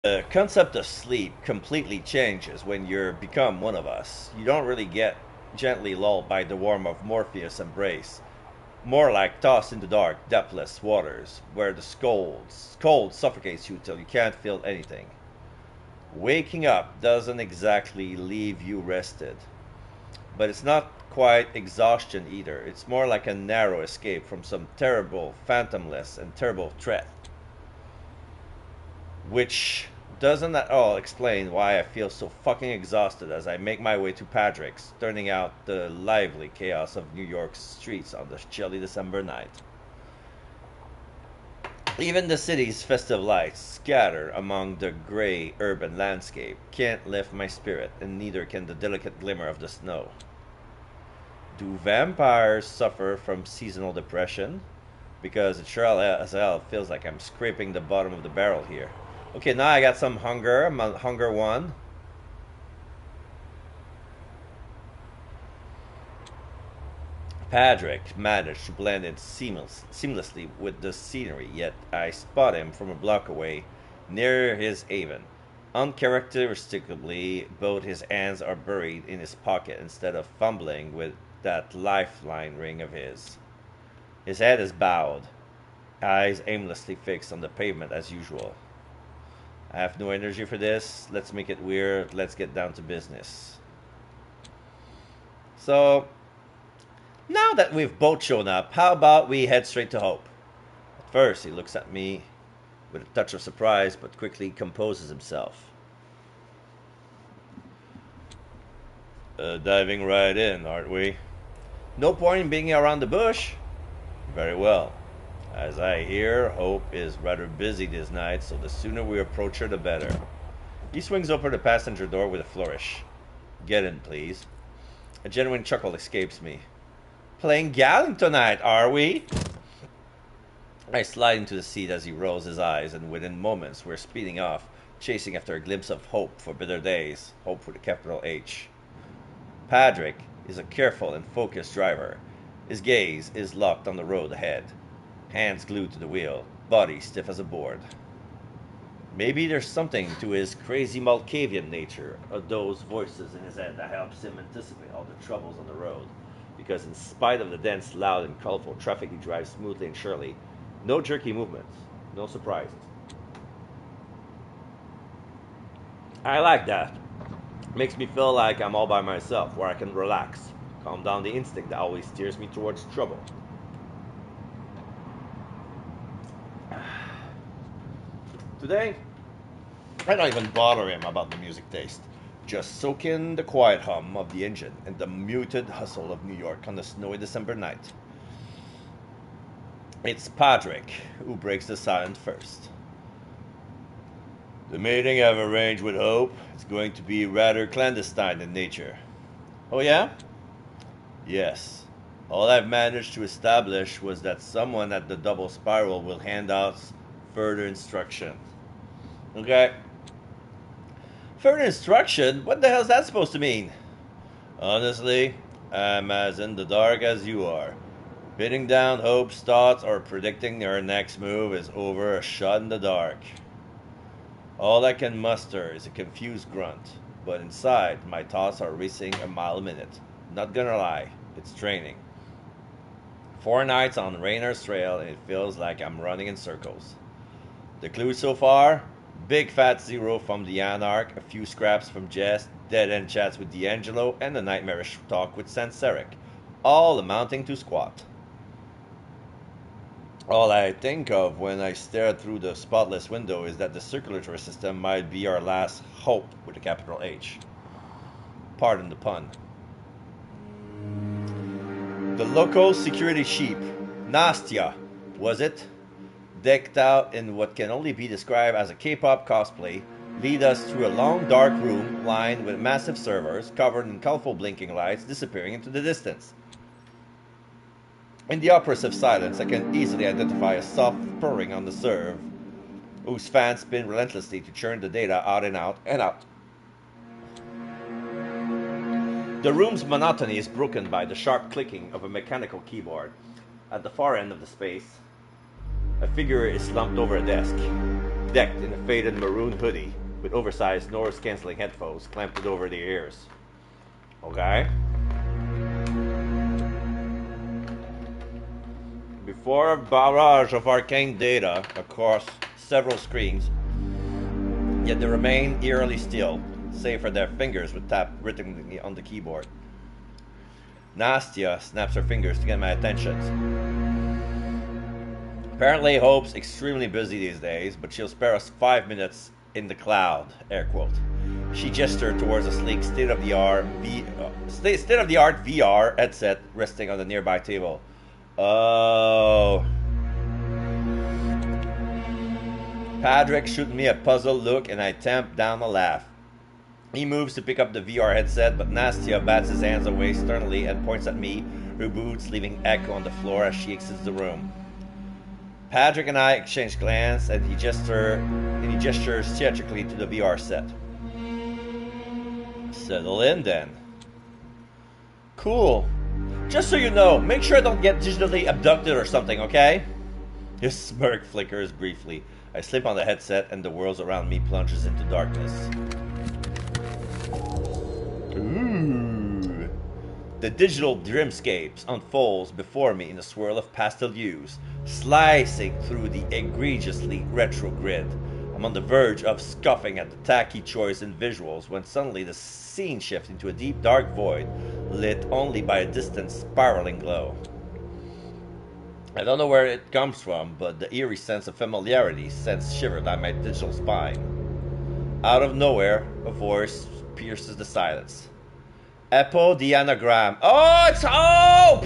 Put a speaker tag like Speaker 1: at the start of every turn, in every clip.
Speaker 1: The concept of sleep completely changes when you become one of us. You don't really get gently lulled by the warmth of Morpheus' embrace. More like tossed into dark, depthless waters, where the cold suffocates you till you can't feel anything. Waking up doesn't exactly leave you rested, but it's not quite exhaustion either. It's more like a narrow escape from some terrible, phantomless, and terrible threat, which doesn't at all explain why I feel so fucking exhausted as I make my way to Patrick's, turning out the lively chaos of New York's streets on this chilly December night. Even the city's festive lights, scattered among the gray urban landscape, can't lift my spirit, and neither can the delicate glimmer of the snow. Do vampires suffer from seasonal depression? Because it sure as hell feels like I'm scraping the bottom of the barrel here. Okay, now I got some hunger. I'm on hunger one. Patrick managed to blend in seamlessly with the scenery, yet I spot him from a block away near his haven. Uncharacteristically, both his hands are buried in his pocket instead of fumbling with that lifeline ring of his. His head is bowed, eyes aimlessly fixed on the pavement as usual. I have no energy for this. Let's make it weird. Let's get down to business. So, now that we've both shown up, how about we head straight to Hope? At first, he looks at me with a touch of surprise, but quickly composes himself. Diving right in, aren't we? No point in being around the bush. Very well. As I hear, Hope is rather busy this night, so the sooner we approach her, the better. He swings open the passenger door with a flourish. Get in, please. A genuine chuckle escapes me. Playing gallant tonight, are we? I slide into the seat as he rolls his eyes, and within moments we're speeding off, chasing after a glimpse of hope for better days. Hope with a capital H. Patrick is a careful and focused driver. His gaze is locked on the road ahead. Hands glued to the wheel, body stiff as a board. Maybe there's something to his crazy Malkavian nature, or those voices in his head that helps him anticipate all the troubles on the road. Because in spite of the dense, loud, and colorful traffic, he drives smoothly and surely. No jerky movements, no surprises. I like that. Makes me feel like I'm all by myself, where I can relax, calm down the instinct that always steers me towards trouble. Today, I don't even bother him about the music taste. Just soak in the quiet hum of the engine and the muted hustle of New York on a snowy December night. It's Patrick who breaks the silence first. The meeting I've arranged with Hope is going to be rather clandestine in nature. Oh, yeah? Yes. All I've managed to establish was that someone at the double spiral will hand out further instruction. Okay. Further instruction? What the hell is that supposed to mean? Honestly, I'm as in the dark as you are. Pinning down Hope's thoughts or predicting her next move is over a shot in the dark. All I can muster is a confused grunt, but inside, my thoughts are racing a mile a minute. Not gonna lie, it's draining. 4 nights on Rayner's Trail, and it feels like I'm running in circles. The clues so far? Big fat zero from the Anarch, a few scraps from Jess, dead-end chats with D'Angelo, and a nightmarish talk with Sanseric, all amounting to squat. All I think of when I stare through the spotless window is that the circulatory system might be our last hope with a capital H. Pardon the pun. The local security sheep, Nastya, was it? Decked out in what can only be described as a K-pop cosplay, lead us through a long dark room lined with massive servers covered in colorful blinking lights disappearing into the distance. In the oppressive silence, I can easily identify a soft purring on the serve, whose fans spin relentlessly to churn the data out and out and out. The room's monotony is broken by the sharp clicking of a mechanical keyboard. At the far end of the space, a figure is slumped over a desk. decked in a faded maroon hoodie with oversized noise-canceling headphones clamped over their ears. Okay? Before a barrage of arcane data across several screens, yet they remain eerily still, save for their fingers with tap rhythmically on the keyboard. Nastia snaps her fingers to get my attention. Apparently Hope's extremely busy these days, but she'll spare us 5 minutes in the cloud, air quote. She gestured towards a sleek state-of-the-art VR headset resting on a nearby table. Oh. Patrick shoots me a puzzled look and I tamp down a laugh. He moves to pick up the VR headset, but Nastia bats his hands away sternly and points at me, her boots leaving echo on the floor as she exits the room. Patrick and I exchange glances, and he gestures theatrically to the VR set. Settle in, then. Cool. Just so you know, make sure I don't get digitally abducted or something, okay? His smirk flickers briefly. I slip on the headset, and the world around me plunges into darkness. Ooh. The digital dreamscapes unfolds before me in a swirl of pastel hues, slicing through the egregiously retro grid. I'm on the verge of scoffing at the tacky choice in visuals when suddenly the scene shifts into a deep dark void, lit only by a distant spiraling glow. I don't know where it comes from, but the eerie sense of familiarity sends shivers down my digital spine. Out of nowhere, a voice pierces the silence. Epo the anagram. Oh, it's Hope!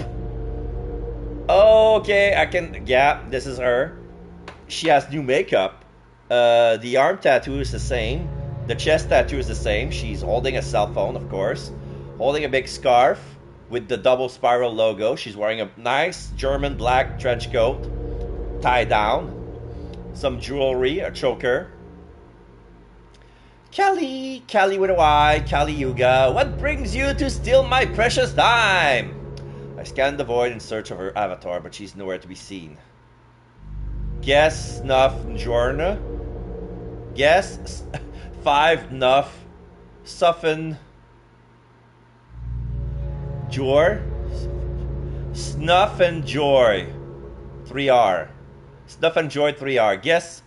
Speaker 1: Okay, I can... Yeah, this is her. She has new makeup. The arm tattoo is the same. The chest tattoo is the same. She's holding a cell phone, of course. Holding a big scarf with the double spiral logo. She's wearing a nice German black trench coat. Tied down. Some jewelry, a choker. Callie with a Y, Kali Yuga, what brings you to steal my precious time? I scan the void in search of her avatar, but she's nowhere to be seen. Guess Snuff Njorna? Guess 5 Nuff Suffen Jor? Snuff and Joy 3R. Snuff and Joy 3R. Guess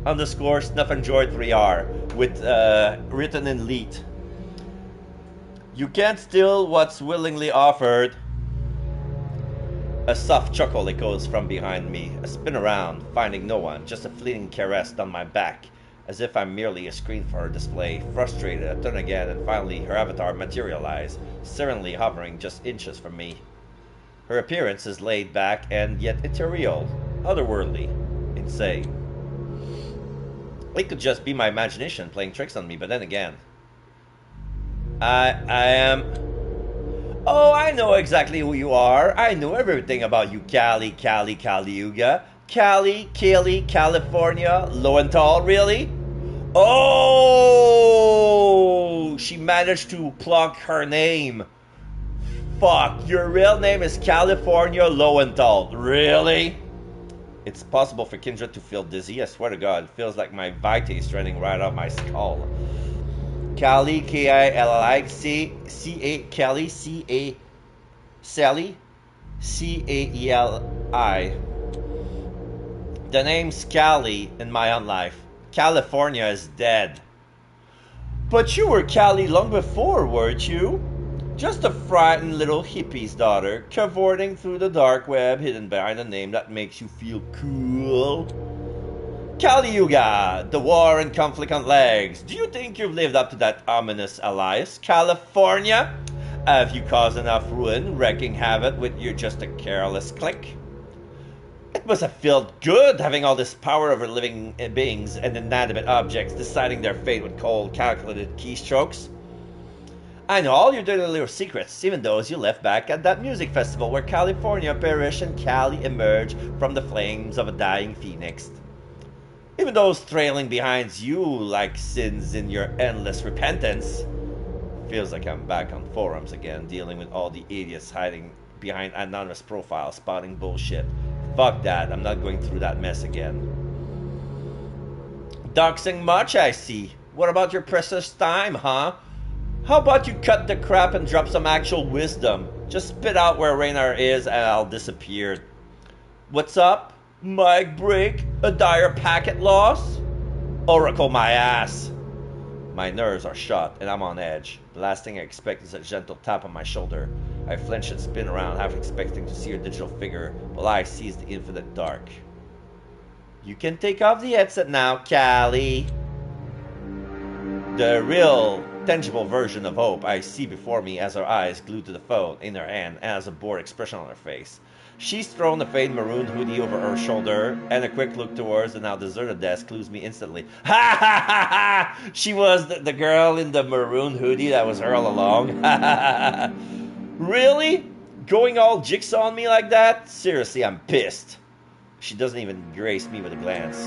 Speaker 1: underscore Snuff and Joy 3R with written in leet. You can't steal what's willingly offered. A soft chuckle echoes from behind me. I spin around, finding no one, just a fleeting caress down my back, as if I'm merely a screen for her display. Frustrated, I turn again, and finally her avatar materializes, serenely hovering just inches from me. Her appearance is laid back and yet ethereal, otherworldly, insane. It could just be my imagination playing tricks on me, but then again, I am... Oh, I know exactly who you are. I know everything about you, Kali Yuga. Kali, California, Lowenthal, really? Oh, she managed to plunk her name. Fuck, your real name is California Lowenthal, really? It's possible for Kindred to feel dizzy. I swear to God, it feels like my vitae is running right out my skull. Kali, K-I-L-I, C-A, Kelly, C-A, Sally, C-A-E-L-I. The name's Cali in my own life. California is dead. But you were Cali long before, weren't you? Just a frightened little hippie's daughter, cavorting through the dark web, hidden behind a name that makes you feel cool. Kali Yuga, the war and conflict on legs. Do you think you've lived up to that ominous alias, California? Have you caused enough ruin, wreaking havoc with your just a careless click? It must have felt good having all this power over living beings and inanimate objects, deciding their fate with cold, calculated keystrokes. I know all your dirty little secrets, even those you left back at that music festival where California perished and Cali emerged from the flames of a dying phoenix. Even those trailing behind you like sins in your endless repentance. Feels like I'm back on forums again, dealing with all the idiots hiding behind anonymous profiles, spouting bullshit. Fuck that, I'm not going through that mess again. Doxing much, I see. What about your precious time, huh? How about you cut the crap and drop some actual wisdom? Just spit out where Raynar is and I'll disappear. What's up? Mic break? A dire packet loss? Oracle my ass. My nerves are shot and I'm on edge. The last thing I expect is a gentle tap on my shoulder. I flinch and spin around, half expecting to see her digital figure, while I seize the infinite dark. You can take off the headset now, Callie. The real, tangible version of Hope I see before me as her eyes glued to the phone in her hand and has a bored expression on her face. She's thrown a faded maroon hoodie over her shoulder, and a quick look towards the now deserted desk clues me instantly. Ha ha ha ha! She was the girl in the maroon hoodie that was her all along. Ha ha ha! Really? Going all jigsaw on me like that? Seriously, I'm pissed. She doesn't even grace me with a glance.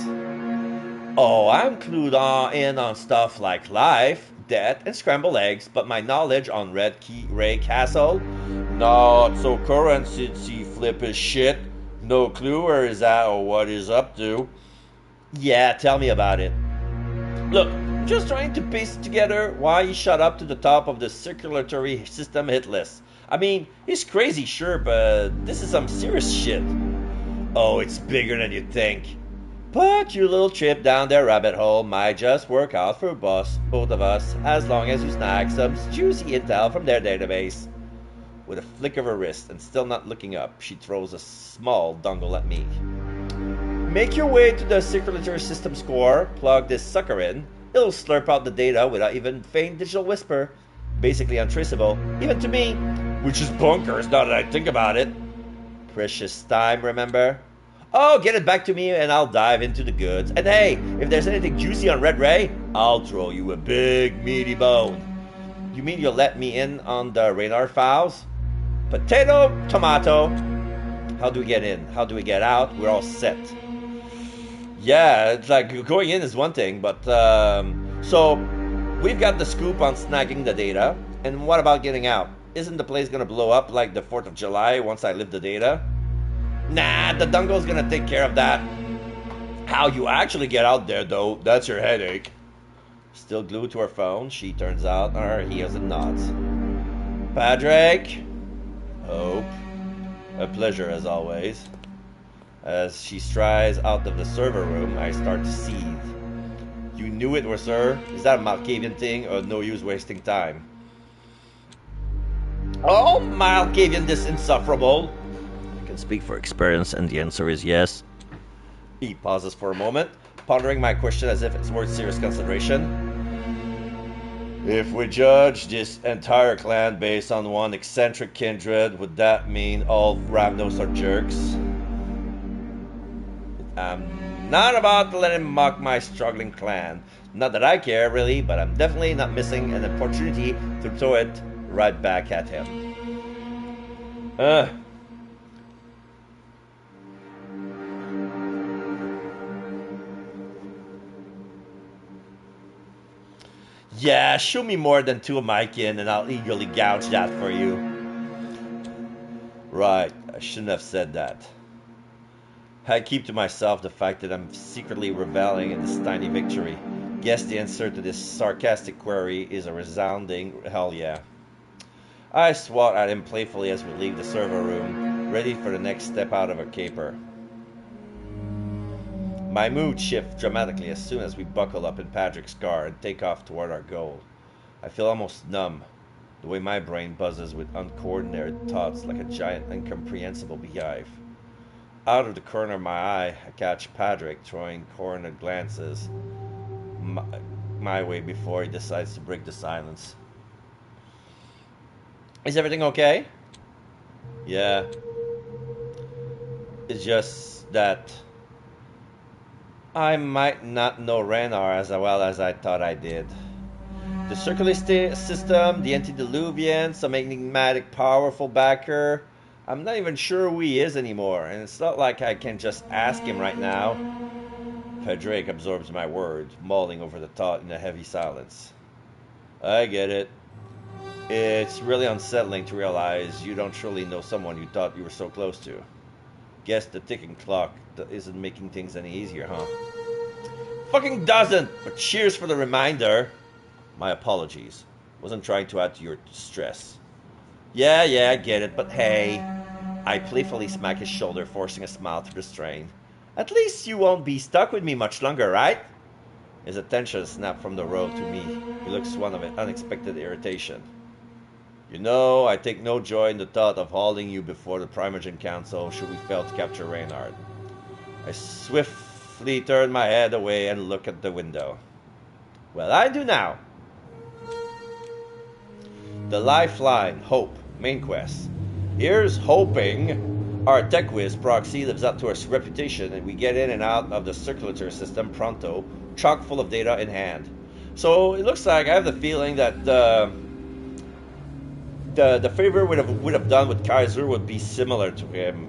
Speaker 1: Oh, I'm clued in on stuff like life, death, and scrambled eggs, but my knowledge on Red Key Ray Castle? Not so current since he flip his shit. No clue where he's at or what he's up to. Yeah, tell me about it. Look, I'm just trying to piece together why he shot up to the top of the circulatory system hit list. I mean, he's crazy, sure, but this is some serious shit. Oh, it's bigger than you think. But your little trip down their rabbit hole might just work out for both of us, as long as you snag some juicy intel from their database. With a flick of her wrist and still not looking up, she throws a small dongle at me. Make your way to the circulatory system score, plug this sucker in, it'll slurp out the data without even faint digital whisper. Basically untraceable, even to me, which is bonkers now that I think about it. Precious time, remember? Oh, get it back to me and I'll dive into the goods. And hey, if there's anything juicy on Red Ray, I'll throw you a big meaty bone. You mean you'll let me in on the Raynar files? Potato, tomato. How do we get in? How do we get out? We're all set. Yeah, it's like going in is one thing, but so we've got the scoop on snagging the data. And what about getting out? Isn't the place gonna blow up like the 4th of July once I live the data? Nah, the dungle's gonna take care of that. How you actually get out there, though, that's your headache. Still glued to her phone, she turns out on her heels and nods. Patrick? Hope. A pleasure as always. As she strides out of the server room, I start to seethe. You knew it was her? Is that a Malkavian thing or no use wasting time? Oh, Malkavian this insufferable. I can speak for experience and the answer is yes. He pauses for a moment, pondering my question as if it's worth serious consideration. If we judge this entire clan based on one eccentric kindred, would that mean all Ravnos are jerks? I'm not about to let him mock my struggling clan. Not that I care, really, but I'm definitely not missing an opportunity to throw it right back at him. Yeah, show me more than 2 of my kin and I'll eagerly gouge that for you. Right, I shouldn't have said that. I keep to myself the fact that I'm secretly reveling in this tiny victory. Guess the answer to this sarcastic query is a resounding hell yeah. I swat at him playfully as we leave the server room, ready for the next step out of a caper. My mood shifts dramatically as soon as we buckle up in Patrick's car and take off toward our goal. I feel almost numb, the way my brain buzzes with uncoordinated thoughts like a giant incomprehensible beehive. Out of the corner of my eye, I catch Patrick throwing cornered glances my way before he decides to break the silence. Is everything okay? Yeah. It's just that I might not know Raynar as well as I thought I did. The circulatory system, the antediluvian, some enigmatic powerful backer. I'm not even sure who he is anymore, and it's not like I can just ask him right now. Padraig absorbs my words, mulling over the thought in a heavy silence. I get it. It's really unsettling to realize you don't truly know someone you thought you were so close to. Guess the ticking clock isn't making things any easier, huh? fucking doesn't! But cheers for the reminder. My apologies. Wasn't trying to add to your stress. Yeah, I get it, but hey. I playfully smack his shoulder, forcing a smile through the strain. At least you won't be stuck with me much longer, right? His attention snapped from the road to me. He looks one of unexpected irritation. You know, I take no joy in the thought of hauling you before the Primogen Council should we fail to capture Reynard. I swiftly turn my head away and look at the window. Well, I do now. The lifeline, hope, main quest. Here's hoping our tech whiz proxy lives up to its reputation and we get in and out of the circulatory system pronto, chock full of data in hand. So it looks like I have the feeling that the favor would have done with Kaiser would be similar to him.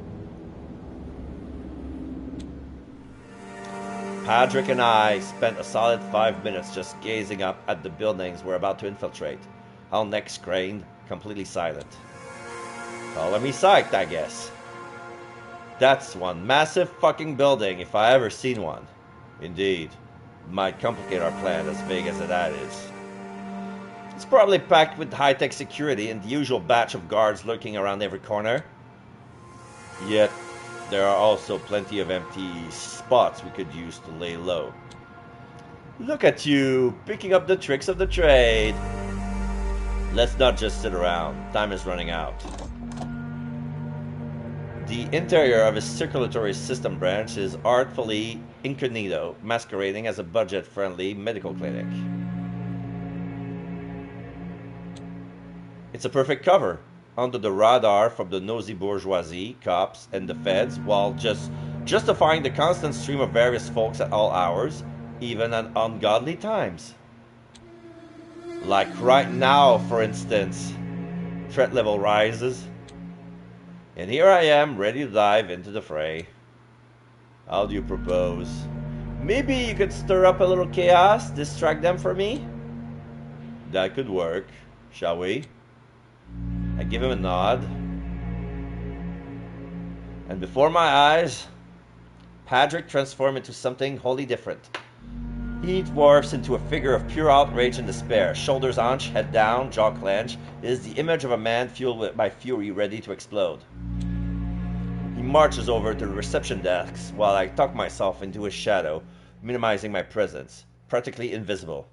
Speaker 1: Patrick and I spent a solid 5 minutes just gazing up at the buildings we're about to infiltrate. Our necks craned, completely silent. Calling me psyched, I guess. That's one massive fucking building if I ever seen one. Indeed. Might complicate our plan, as vague as that is. It's probably packed with high-tech security and the usual batch of guards lurking around every corner. Yet, there are also plenty of empty spots we could use to lay low. Look at you, picking up the tricks of the trade. Let's not just sit around. Time is running out. The interior of his circulatory system branch is artfully incognito, masquerading as a budget-friendly medical clinic. It's a perfect cover, under the radar from the nosy bourgeoisie, cops, and the feds, while just justifying the constant stream of various folks at all hours, even at ungodly times. Like right now, for instance. Threat level rises. And here I am, ready to dive into the fray. How do you propose? Maybe you could stir up a little chaos, distract them for me? That could work, shall we? I give him a nod. And before my eyes, Patrick transformed into something wholly different. He dwarfs into a figure of pure outrage and despair. Shoulders hunched, head down, jaw clenched. It is the image of a man fueled by fury, ready to explode. He marches over to the reception desks while I tuck myself into his shadow, minimizing my presence, practically invisible.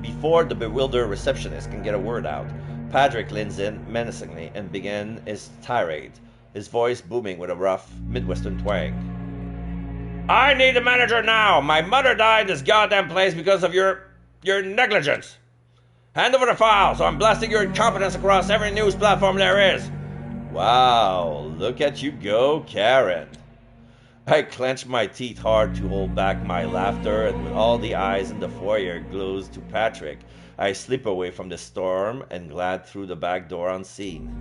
Speaker 1: Before the bewildered receptionist can get a word out, Patrick leans in menacingly and begins his tirade, his voice booming with a rough Midwestern twang. I need a manager now! My mother died in this goddamn place because of your negligence! Hand over the file, so I'm blasting your incompetence across every news platform there is! Wow, look at you go, Karen. I clench my teeth hard to hold back my laughter, and with all the eyes in the foyer glued to Patrick, I slip away from the storm and glide through the back door unseen.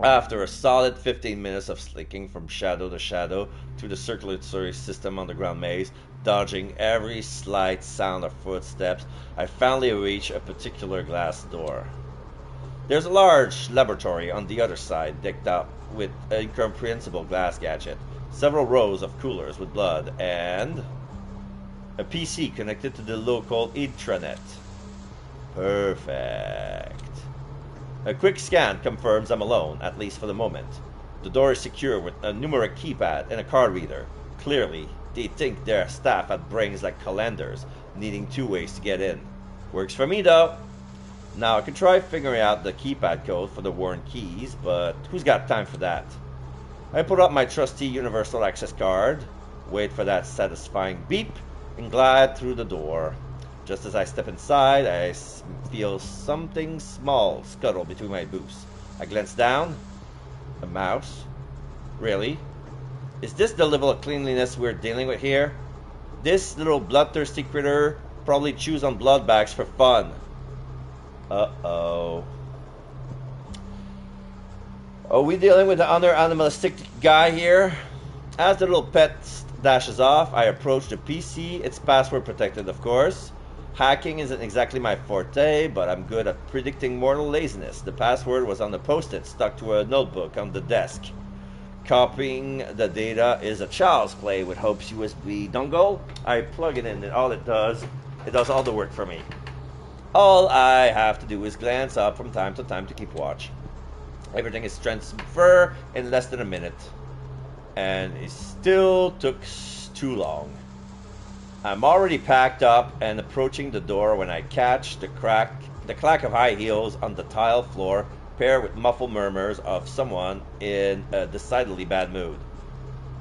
Speaker 1: After a solid 15 minutes of slicking from shadow to shadow through the circulatory system underground maze, dodging every slight sound of footsteps, I finally reach a particular glass door. There's a large laboratory on the other side, decked out with an incomprehensible glass gadget, several rows of coolers with blood, and a PC connected to the local intranet. Perfect. A quick scan confirms I'm alone, at least for the moment. The door is secure with a numeric keypad and a card reader. Clearly, they think their staff had brains like colanders, needing 2 ways to get in. Works for me though. Now I could try figuring out the keypad code for the Warren keys, but who's got time for that? I put up my trusty universal access card, wait for that satisfying beep, and glide through the door. Just as I step inside, I feel something small scuttle between my boots. I glance down. A mouse? Really? Is this the level of cleanliness we're dealing with here? This little bloodthirsty critter probably chews on blood bags for fun. Uh-oh. Are we dealing with another animalistic guy here? As the little pet dashes off, I approach the PC. It's password protected, of course. Hacking isn't exactly my forte, but I'm good at predicting mortal laziness. The password was on the post-it stuck to a notebook on the desk. Copying the data is a child's play with Hope's USB dongle. I plug it in and all it does all the work for me. All I have to do is glance up from time to time to keep watch. Everything is transferred in less than a minute. And it still took too long. I'm already packed up and approaching the door when I catch the clack of high heels on the tile floor, paired with muffled murmurs of someone in a decidedly bad mood.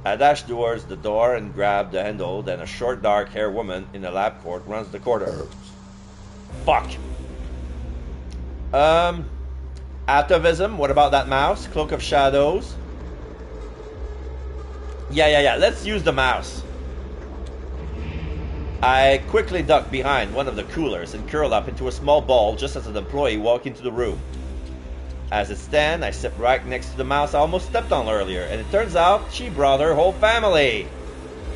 Speaker 1: I dash towards the door and grab the handle, then a short dark-haired woman in a lab coat runs the corridor. Fuck. Atavism, what about that mouse? Cloak of Shadows. Yeah, let's use the mouse. I quickly duck behind one of the coolers and curl up into a small ball just as an employee walked into the room. As it stands, I sit right next to the mouse I almost stepped on earlier, and it turns out she brought her whole family.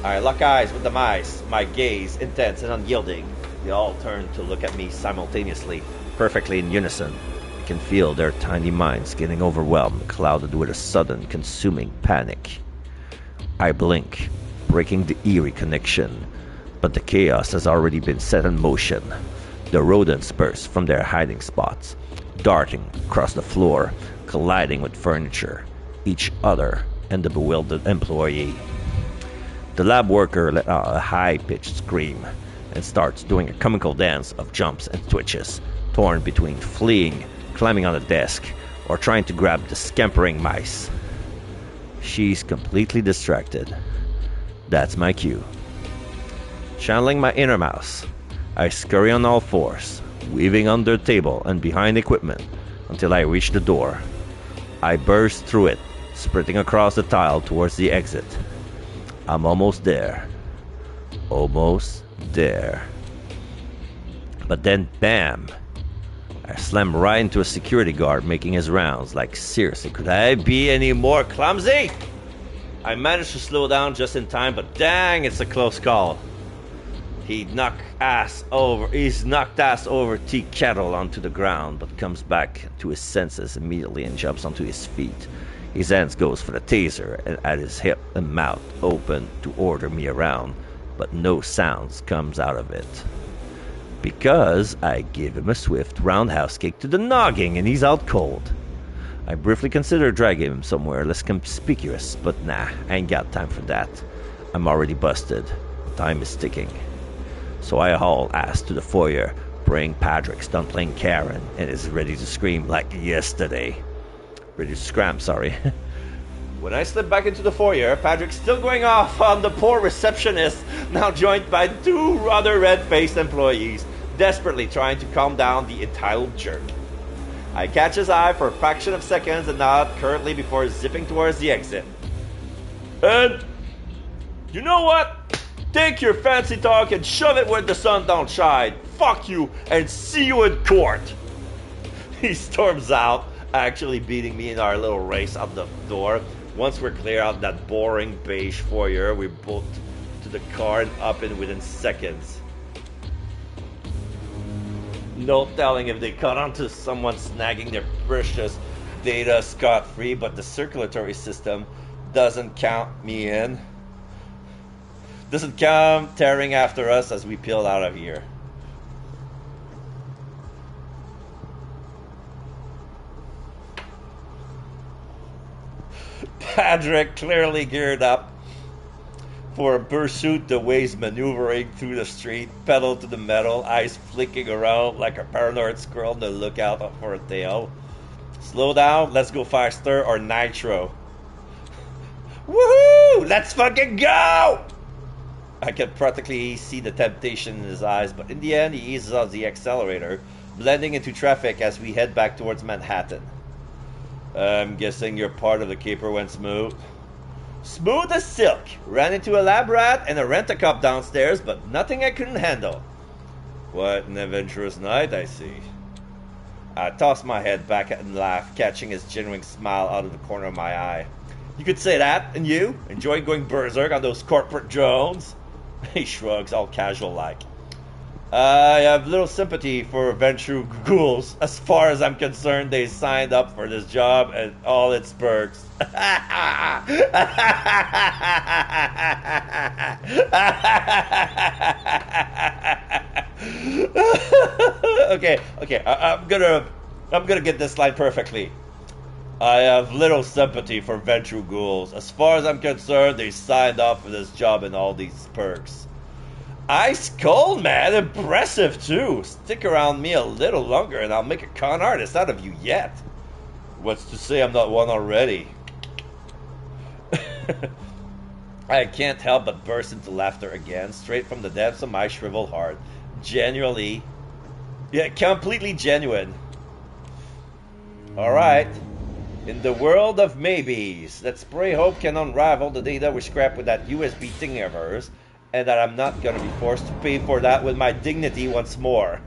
Speaker 1: I lock eyes with the mice, my gaze intense and unyielding. They all turn to look at me simultaneously, perfectly in unison. I can feel their tiny minds getting overwhelmed, clouded with a sudden, consuming panic. I blink, breaking the eerie connection, but the chaos has already been set in motion. The rodents burst from their hiding spots, darting across the floor, colliding with furniture, each other, and the bewildered employee. The lab worker let out a high-pitched scream and starts doing a comical dance of jumps and twitches, torn between fleeing, climbing on a desk, or trying to grab the scampering mice. She's completely distracted. That's my cue. Channeling my inner mouse, I scurry on all fours, weaving under the table and behind equipment until I reach the door. I burst through it, sprinting across the tile towards the exit. I'm almost there. Almost there. But then, bam! I slam right into a security guard making his rounds. Like, seriously, could I be any more clumsy? I managed to slow down just in time, but dang, it's a close call. He's knocked ass over tea kettle onto the ground, but comes back to his senses immediately and jumps onto his feet. His hands goes for the taser and at his hip and mouth open to order me around, but no sounds comes out of it. Because I give him a swift roundhouse kick to the noggin and he's out cold. I briefly consider dragging him somewhere less conspicuous, but nah, I ain't got time for that. I'm already busted. Time is ticking. So I haul ass to the foyer, praying Patrick's done playing Karen and is ready to scream like yesterday. Ready to scram, sorry. When I slip back into the foyer, Patrick's still going off on the poor receptionist, now joined by two rather red-faced employees, desperately trying to calm down the entitled jerk. I catch his eye for a fraction of seconds and nod currently before zipping towards the exit. And you know what? Take your fancy talk and shove it where the sun don't shine. Fuck you and see you in court. He storms out, actually beating me in our little race out the door. Once we're clear out that boring beige foyer, we bolt to the car and up in within seconds. No telling if they caught on to someone snagging their precious data scot-free, but the circulatory system doesn't count me in. Doesn't come tearing after us as we peel out of here. Patrick, clearly geared up for a pursuit, the ways maneuvering through the street, pedal to the metal, eyes flicking around like a paranoid squirrel on the lookout for a tail. Slow down, let's go faster, or nitro. Woohoo! Let's fucking go! I can practically see the temptation in his eyes, but in the end he eases off the accelerator, blending into traffic as we head back towards Manhattan. I'm guessing your part of the caper went smooth. Smooth as silk. Ran into a lab rat and a rent-a-cop downstairs, but nothing I couldn't handle. What an adventurous night, I see. I toss my head back and laugh, catching his genuine smile out of the corner of my eye. You could say that, and you? Enjoying going berserk on those corporate drones? He shrugs, all casual-like. I have little sympathy for venture ghouls. As far as I'm concerned, they signed up for this job and all its perks. Okay. I'm gonna get this line perfectly. I have little sympathy for venture ghouls. As far as I'm concerned, they signed up for this job and all these perks. Ice cold, man. Impressive, too. Stick around me a little longer and I'll make a con artist out of you yet. What's to say I'm not one already? I can't help but burst into laughter again, straight from the depths of my shriveled heart. Genuinely. Yeah, completely genuine. Alright. In the world of maybes, let's pray hope can unravel the data we scrap with that USB thingy of hers, and that I'm not gonna be forced to pay for that with my dignity once more.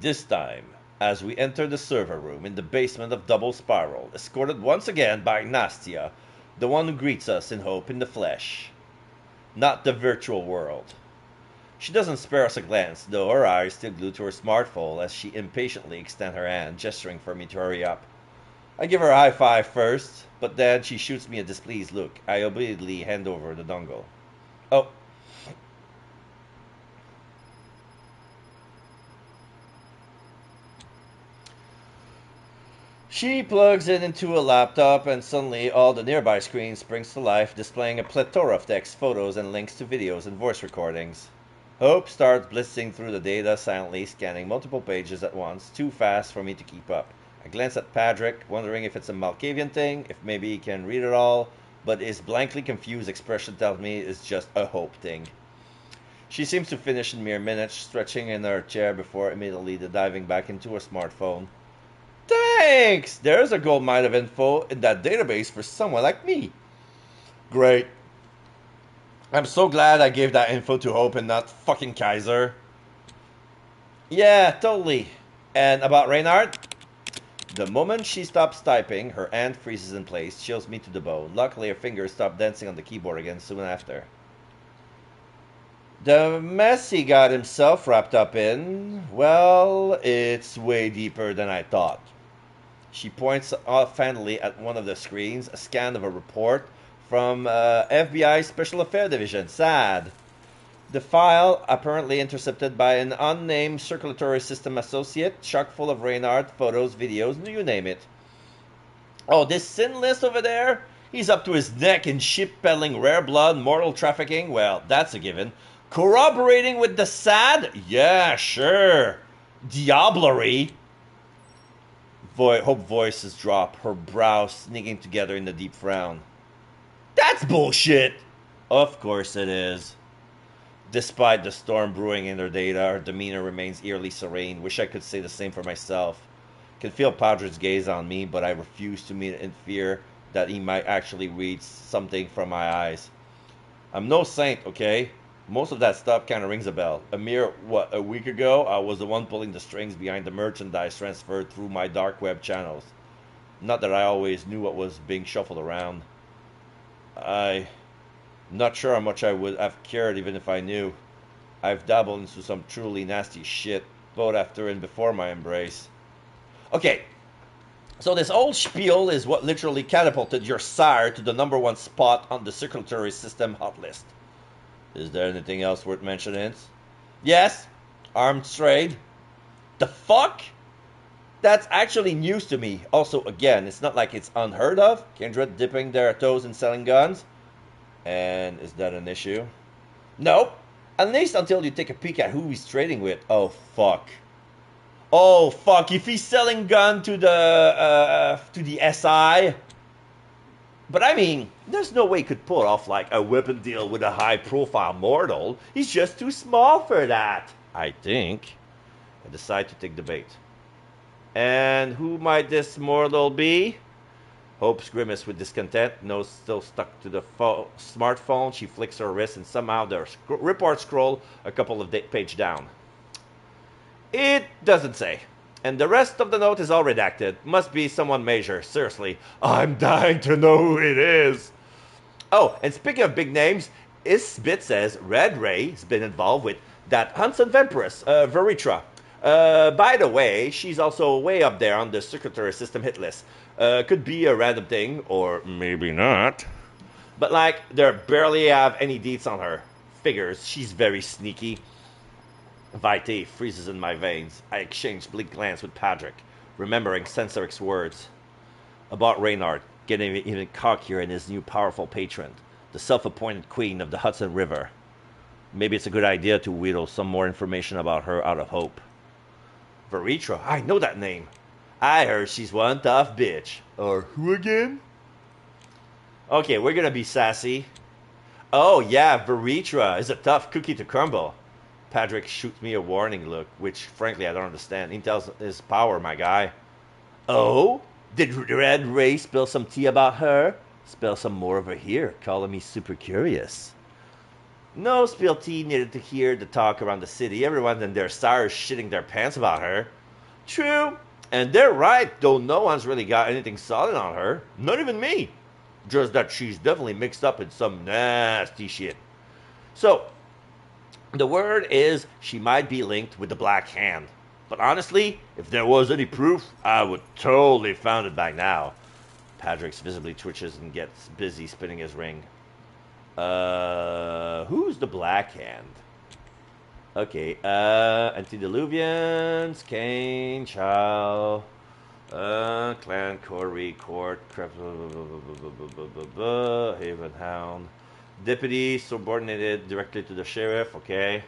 Speaker 1: This time, as we enter the server room in the basement of Double Spiral, escorted once again by Nastia, the one who greets us in hope in the flesh. Not the virtual world. She doesn't spare us a glance, though her eyes still glued to her smartphone as she impatiently extends her hand, gesturing for me to hurry up. I give her a high five first, but then she shoots me a displeased look. I obediently hand over the dongle. Oh. She plugs it into a laptop, and suddenly all the nearby screens springs to life, displaying a plethora of text, photos, and links to videos and voice recordings. Hope starts blitzing through the data, silently scanning multiple pages at once, too fast for me to keep up. I glance at Patrick, wondering if it's a Malkavian thing, if maybe he can read it all, but his blankly confused expression tells me it's just a Hope thing. She seems to finish in mere minutes, stretching in her chair before immediately diving back into her smartphone. Thanks! There's a gold mine of info in that database for someone like me. Great. I'm so glad I gave that info to Hope and not fucking Kaiser. Yeah, totally. And about Reinhardt? The moment she stops typing, her hand freezes in place, chills me to the bone. Luckily, her fingers stop dancing on the keyboard again soon after. The mess he got himself wrapped up in, well, it's way deeper than I thought. She points offhandedly at one of the screens, a scan of a report from FBI Special Affairs Division, SAD. The file, apparently intercepted by an unnamed circulatory system associate, chock full of Reinhardt, photos, videos, you name it. Oh, this sin list over there? He's up to his neck in ship peddling rare blood, mortal trafficking? Well, that's a given. Corroborating with the SAD? Yeah, sure. Diablerie. Hope voices drop, her brows sneaking together in a deep frown. That's bullshit! Of course it is. Despite the storm brewing in her data, her demeanor remains eerily serene. Wish I could say the same for myself. Can feel Padre's gaze on me, but I refuse to meet it in fear that he might actually read something from my eyes. I'm no saint, okay? Most of that stuff kind of rings a bell. A week ago, I was the one pulling the strings behind the merchandise transferred through my dark web channels. Not that I always knew what was being shuffled around. I'm not sure how much I would have cared even if I knew. I've dabbled into some truly nasty shit, both after and before my embrace. Okay, so this old spiel is what literally catapulted your sire to the #1 spot on the circulatory system hot list. Is there anything else worth mentioning? Yes, arms trade. The fuck? That's actually news to me. Also, again, it's not like it's unheard of. Kindred dipping their toes in selling guns. And is that an issue? Nope. At least until you take a peek at who he's trading with. Oh, fuck. Oh, fuck. If he's selling gun to the SI... But I mean, there's no way he could pull off like a weapon deal with a high-profile mortal. He's just too small for that. I think. I decide to take the bait. And who might this mortal be? Hope's grimace with discontent, nose still stuck to the smartphone. She flicks her wrist and somehow the report scroll a couple of page down. It doesn't say. And the rest of the note is all redacted. Must be someone major. Seriously, I'm dying to know who it is. Oh, and speaking of big names, His bit says Red Ray's been involved with that Hanson Vempress, Veritra. By the way, she's also way up there on the circulatory system hit list. Could be a random thing, or maybe not. But like, they barely have any deets on her. Figures, she's very sneaky. Vitae freezes in my veins. I exchange bleak glance with Patrick, remembering Sensoric's words about Reynard getting even cockier in his new powerful patron, the self-appointed queen of the Hudson River. Maybe it's a good idea to wheedle some more information about her out of hope. Veritra, I know that name. I heard she's one tough bitch. Or who again? Okay, we're gonna be sassy. Oh yeah, Veritra is a tough cookie to crumble. Patrick shoots me a warning look, which frankly I don't understand. Intel's his power, my guy. Oh? Did Red Ray spill some tea about her? Spill some more over here, calling me super curious. No spill tea needed to hear the talk around the city. Everyone and their sire is shitting their pants about her. True, and they're right, though no one's really got anything solid on her. Not even me. Just that she's definitely mixed up in some nasty shit. So, the word is she might be linked with the Black Hand. But honestly, if there was any proof, I would totally found it by now. Patrick visibly twitches and gets busy spinning his ring. Who's the Black Hand? Okay, Antediluvians, Cain, Chow, Clan, Corey, Court, Haven Hound. Deputy, subordinated directly to the sheriff, okay.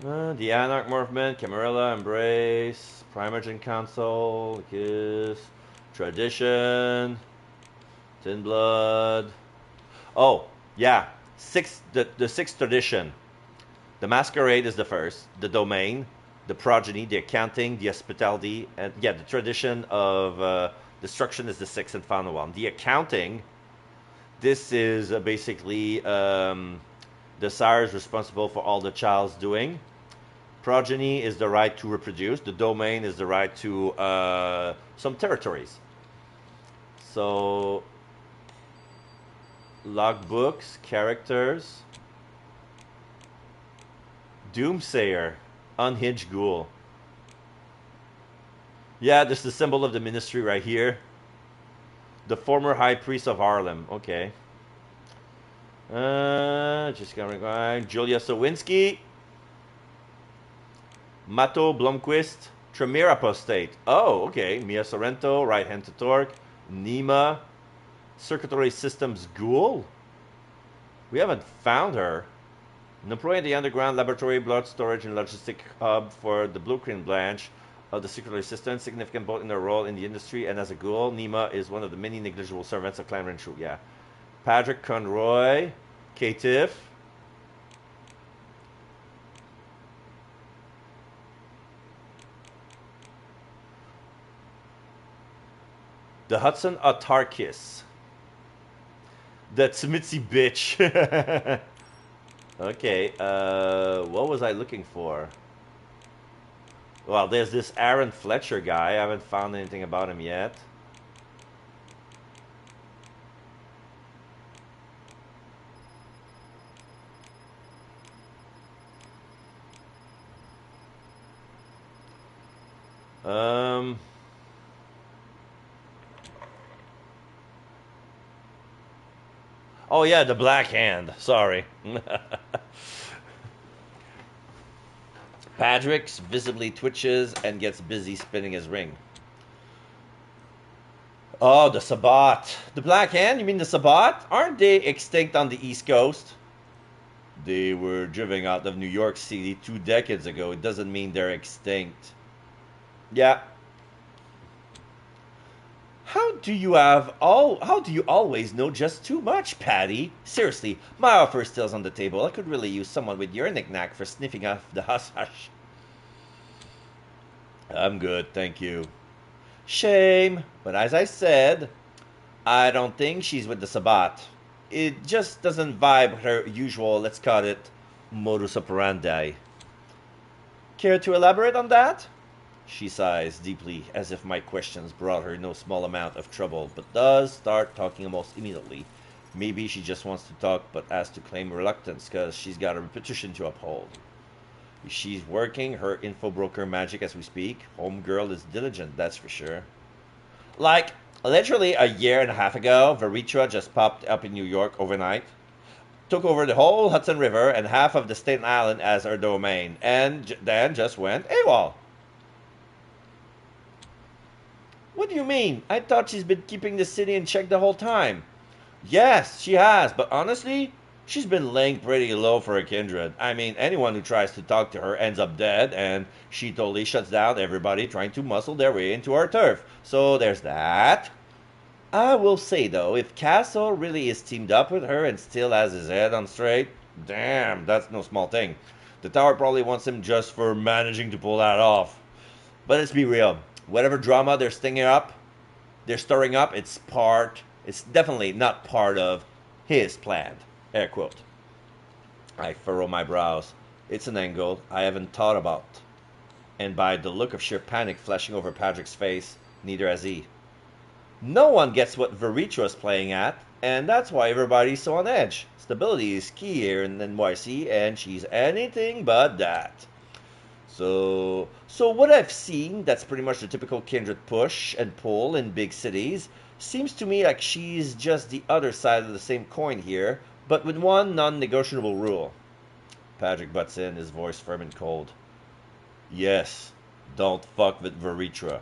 Speaker 1: The Anarch Movement, Camarilla, Embrace, Primogen Council, Kiss, Tradition, Tin Blood. Oh, yeah, the sixth tradition. The Masquerade is the first, the Domain, the Progeny, the Accounting, the Hospitality, and yeah, the Tradition of Destruction is the sixth and final one. The Accounting, this is basically the sire is responsible for all the child's doing. Progeny is the right to reproduce. The domain is the right to some territories. So, logbooks, characters, Doomsayer, Unhinged Ghoul. Yeah, there's the symbol of the ministry right here. The former High Priest of Harlem. Okay. Just gonna rewind. Julia Sowinski. Mato Blomquist, Tremere Apostate. Oh, okay. Mia Sorrento, Right Hand to Torque. Nima, Circulatory Systems Ghoul. We haven't found her. An employee in the underground laboratory, blood storage, and logistic hub for the blueprint branch of the circulatory system, significant both in their role in the industry and as a ghoul. Nima is one of the many negligible servants of Clan Renshu. Yeah. Patrick Conroy, Caitiff. The Hudson Autarchis. The Tzimitzi bitch. Okay, what was I looking for? Well, there's this Aaron Fletcher guy. I haven't found anything about him yet. Oh yeah, the Black Hand. Sorry. Patrick visibly twitches and gets busy spinning his ring. Oh, the Sabbat. The Black Hand? You mean the Sabbat? Aren't they extinct on the East Coast? They were driven out of New York City 2 decades ago. It doesn't mean they're extinct. Yeah. How do you always know just too much, Patty? Seriously, my offer is still on the table. I could really use someone with your knick-knack for sniffing off the hush-hush. I'm good, thank you. Shame, but as I said, I don't think she's with the Sabbat. It just doesn't vibe her usual, let's call it, modus operandi. Care to elaborate on that? She sighs deeply, as if my questions brought her no small amount of trouble, but does start talking almost immediately. Maybe she just wants to talk, but has to claim reluctance because she's got a repetition to uphold. She's working her info broker magic as we speak. Homegirl is diligent, that's for sure. Like, literally a year and a half ago, Veritra just popped up in New York overnight, took over the whole Hudson River and half of the Staten Island as her domain, and then just went AWOL. What do you mean? I thought she's been keeping the city in check the whole time. Yes, she has, but honestly, she's been laying pretty low for a kindred. I mean, anyone who tries to talk to her ends up dead, and she totally shuts down everybody trying to muscle their way into our turf. So there's that. I will say, though, if Castle really is teamed up with her and still has his head on straight, damn, that's no small thing. The tower probably wants him just for managing to pull that off. But let's be real. Whatever drama they're stirring up, it's definitely not part of his plan. Air quote. I furrow my brows. It's an angle I haven't thought about. And by the look of sheer panic flashing over Patrick's face, neither has he. No one gets what Veritra's playing at, and that's why everybody's so on edge. Stability is key here in NYC, and she's anything but that. So what I've seen, that's pretty much the typical kindred push and pull in big cities, seems to me like she's just the other side of the same coin here, but with one non-negotiable rule. Patrick butts in, his voice firm and cold. Yes, don't fuck with Veritra.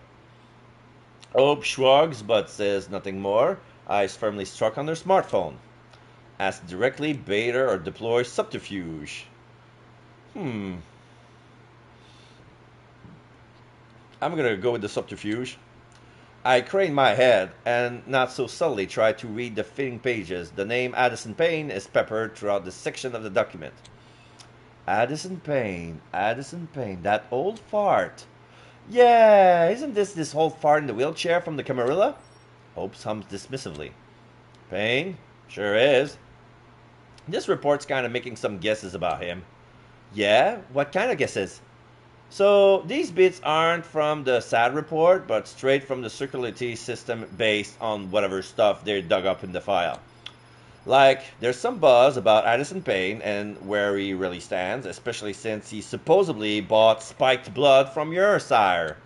Speaker 1: Hope shrugs, but says nothing more, eyes firmly struck on their smartphone. Ask directly, beta, or deploy subterfuge. I'm gonna go with the subterfuge. I crane my head and not so subtly try to read the fitting pages. The name Addison Payne is peppered throughout this section of the document. Addison Payne, that old fart. Yeah, isn't this whole fart in the wheelchair from the Camarilla? Hope hums dismissively. Payne? Sure is. This report's kind of making some guesses about him. Yeah? What kind of guesses? So, these bits aren't from the SAD report, but straight from the circularity system based on whatever stuff they dug up in the file. Like, there's some buzz about Addison Payne and where he really stands, especially since he supposedly bought spiked blood from your sire.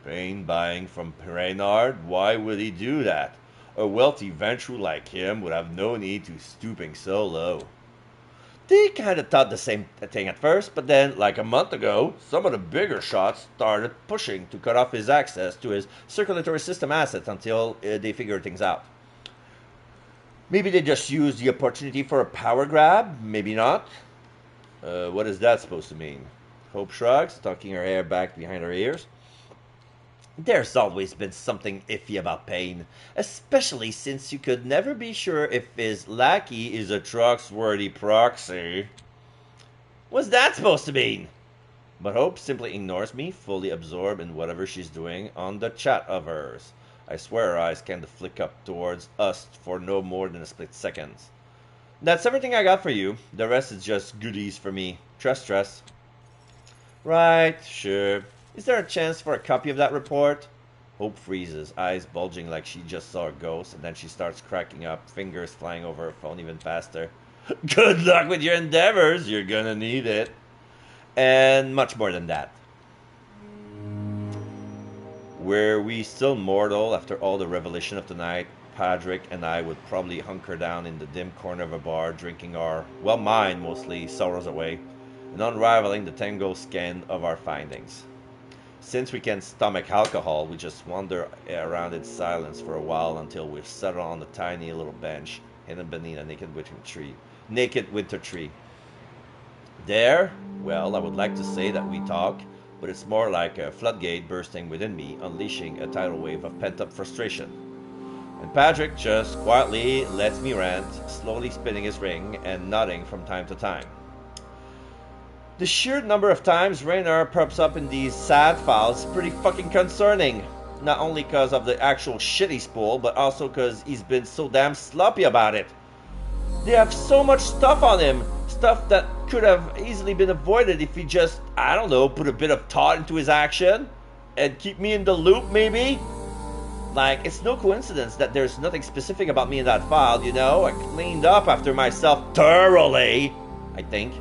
Speaker 1: Payne buying from Reynard? Why would he do that? A wealthy venture like him would have no need to stooping so low. They kind of thought the same thing at first, but then, like a month ago, some of the bigger shots started pushing to cut off his access to his circulatory system assets until they figured things out. Maybe they just used the opportunity for a power grab, maybe not. What is that supposed to mean? Hope shrugs, tucking her hair back behind her ears. There's always been something iffy about Payne, especially since you could never be sure if his lackey is a trustworthy proxy. What's that supposed to mean? But Hope simply ignores me, fully absorbed in whatever she's doing on the chat of hers. I swear her eyes can't flick up towards us for no more than a split second. That's everything I got for you. The rest is just goodies for me. Trust. Right, sure. Is there a chance for a copy of that report? Hope freezes, eyes bulging like she just saw a ghost, and then she starts cracking up, fingers flying over her phone even faster. Good luck with your endeavors, you're gonna need it. And much more than that. Were we still mortal after all the revelation of the night, Patrick and I would probably hunker down in the dim corner of a bar, drinking our, well, mine mostly, sorrows away, and unraveling the tangled skein of our findings. Since we can't stomach alcohol, we just wander around in silence for a while until we settle on a tiny little bench hidden beneath a naked winter tree. There, well, I would like to say that we talk, but it's more like a floodgate bursting within me, unleashing a tidal wave of pent-up frustration. And Patrick just quietly lets me rant, slowly spinning his ring and nodding from time to time. The sheer number of times Raynor pops up in these sad files is pretty fucking concerning. Not only because of the actual shit he's pulled, but also because he's been so damn sloppy about it. They have so much stuff on him. Stuff that could have easily been avoided if he just, I don't know, put a bit of thought into his action. and keep me in the loop, maybe? Like, it's no coincidence that there's nothing specific about me in that file, you know? I cleaned up after myself thoroughly, I think.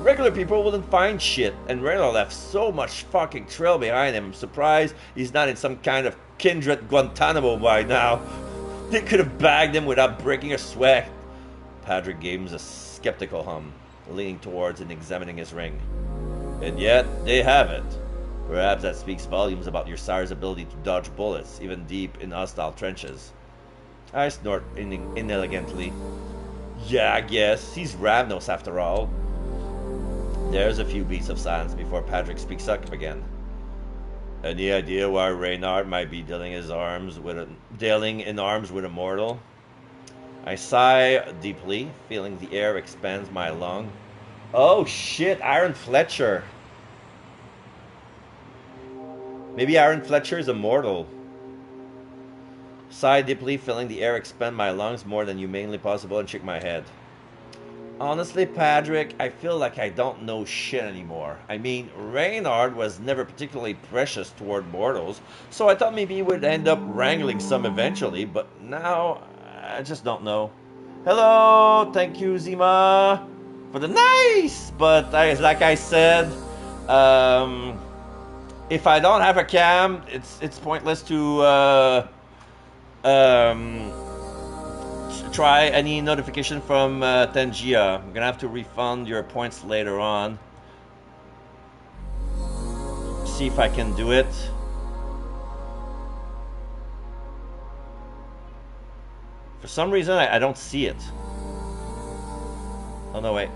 Speaker 1: Regular people wouldn't find shit, and Reynold left so much fucking trail behind him. I'm surprised he's not in some kind of kindred Guantanamo by now. They could have bagged him without breaking a sweat. Patrick gave him a skeptical hum, leaning towards and examining his ring. And yet, they haven't. Perhaps that speaks volumes about your sire's ability to dodge bullets, even deep in hostile trenches. I snort inelegantly. Yeah, I guess. He's Ravnos after all. There's a few beats of silence before Patrick speaks up again. Any idea why Reynard might be dealing in arms with a mortal? I sigh deeply, feeling the air expands my lung. Oh shit, Aaron Fletcher. Maybe Aaron Fletcher is immortal. Sigh deeply, feeling the air expand my lungs more than humanly possible, and shake my head. Honestly, Patrick, I feel like I don't know shit anymore. I mean, Reynard was never particularly precious toward mortals, so I thought maybe he would end up wrangling some eventually, but now I just don't know. Hello, thank you, Zima, for the nice, but like I said, if I don't have a cam, it's pointless to try any notification from Tangia. I'm gonna have to refund your points later on. See if I can do it. For some reason, I don't see it. Oh no, wait.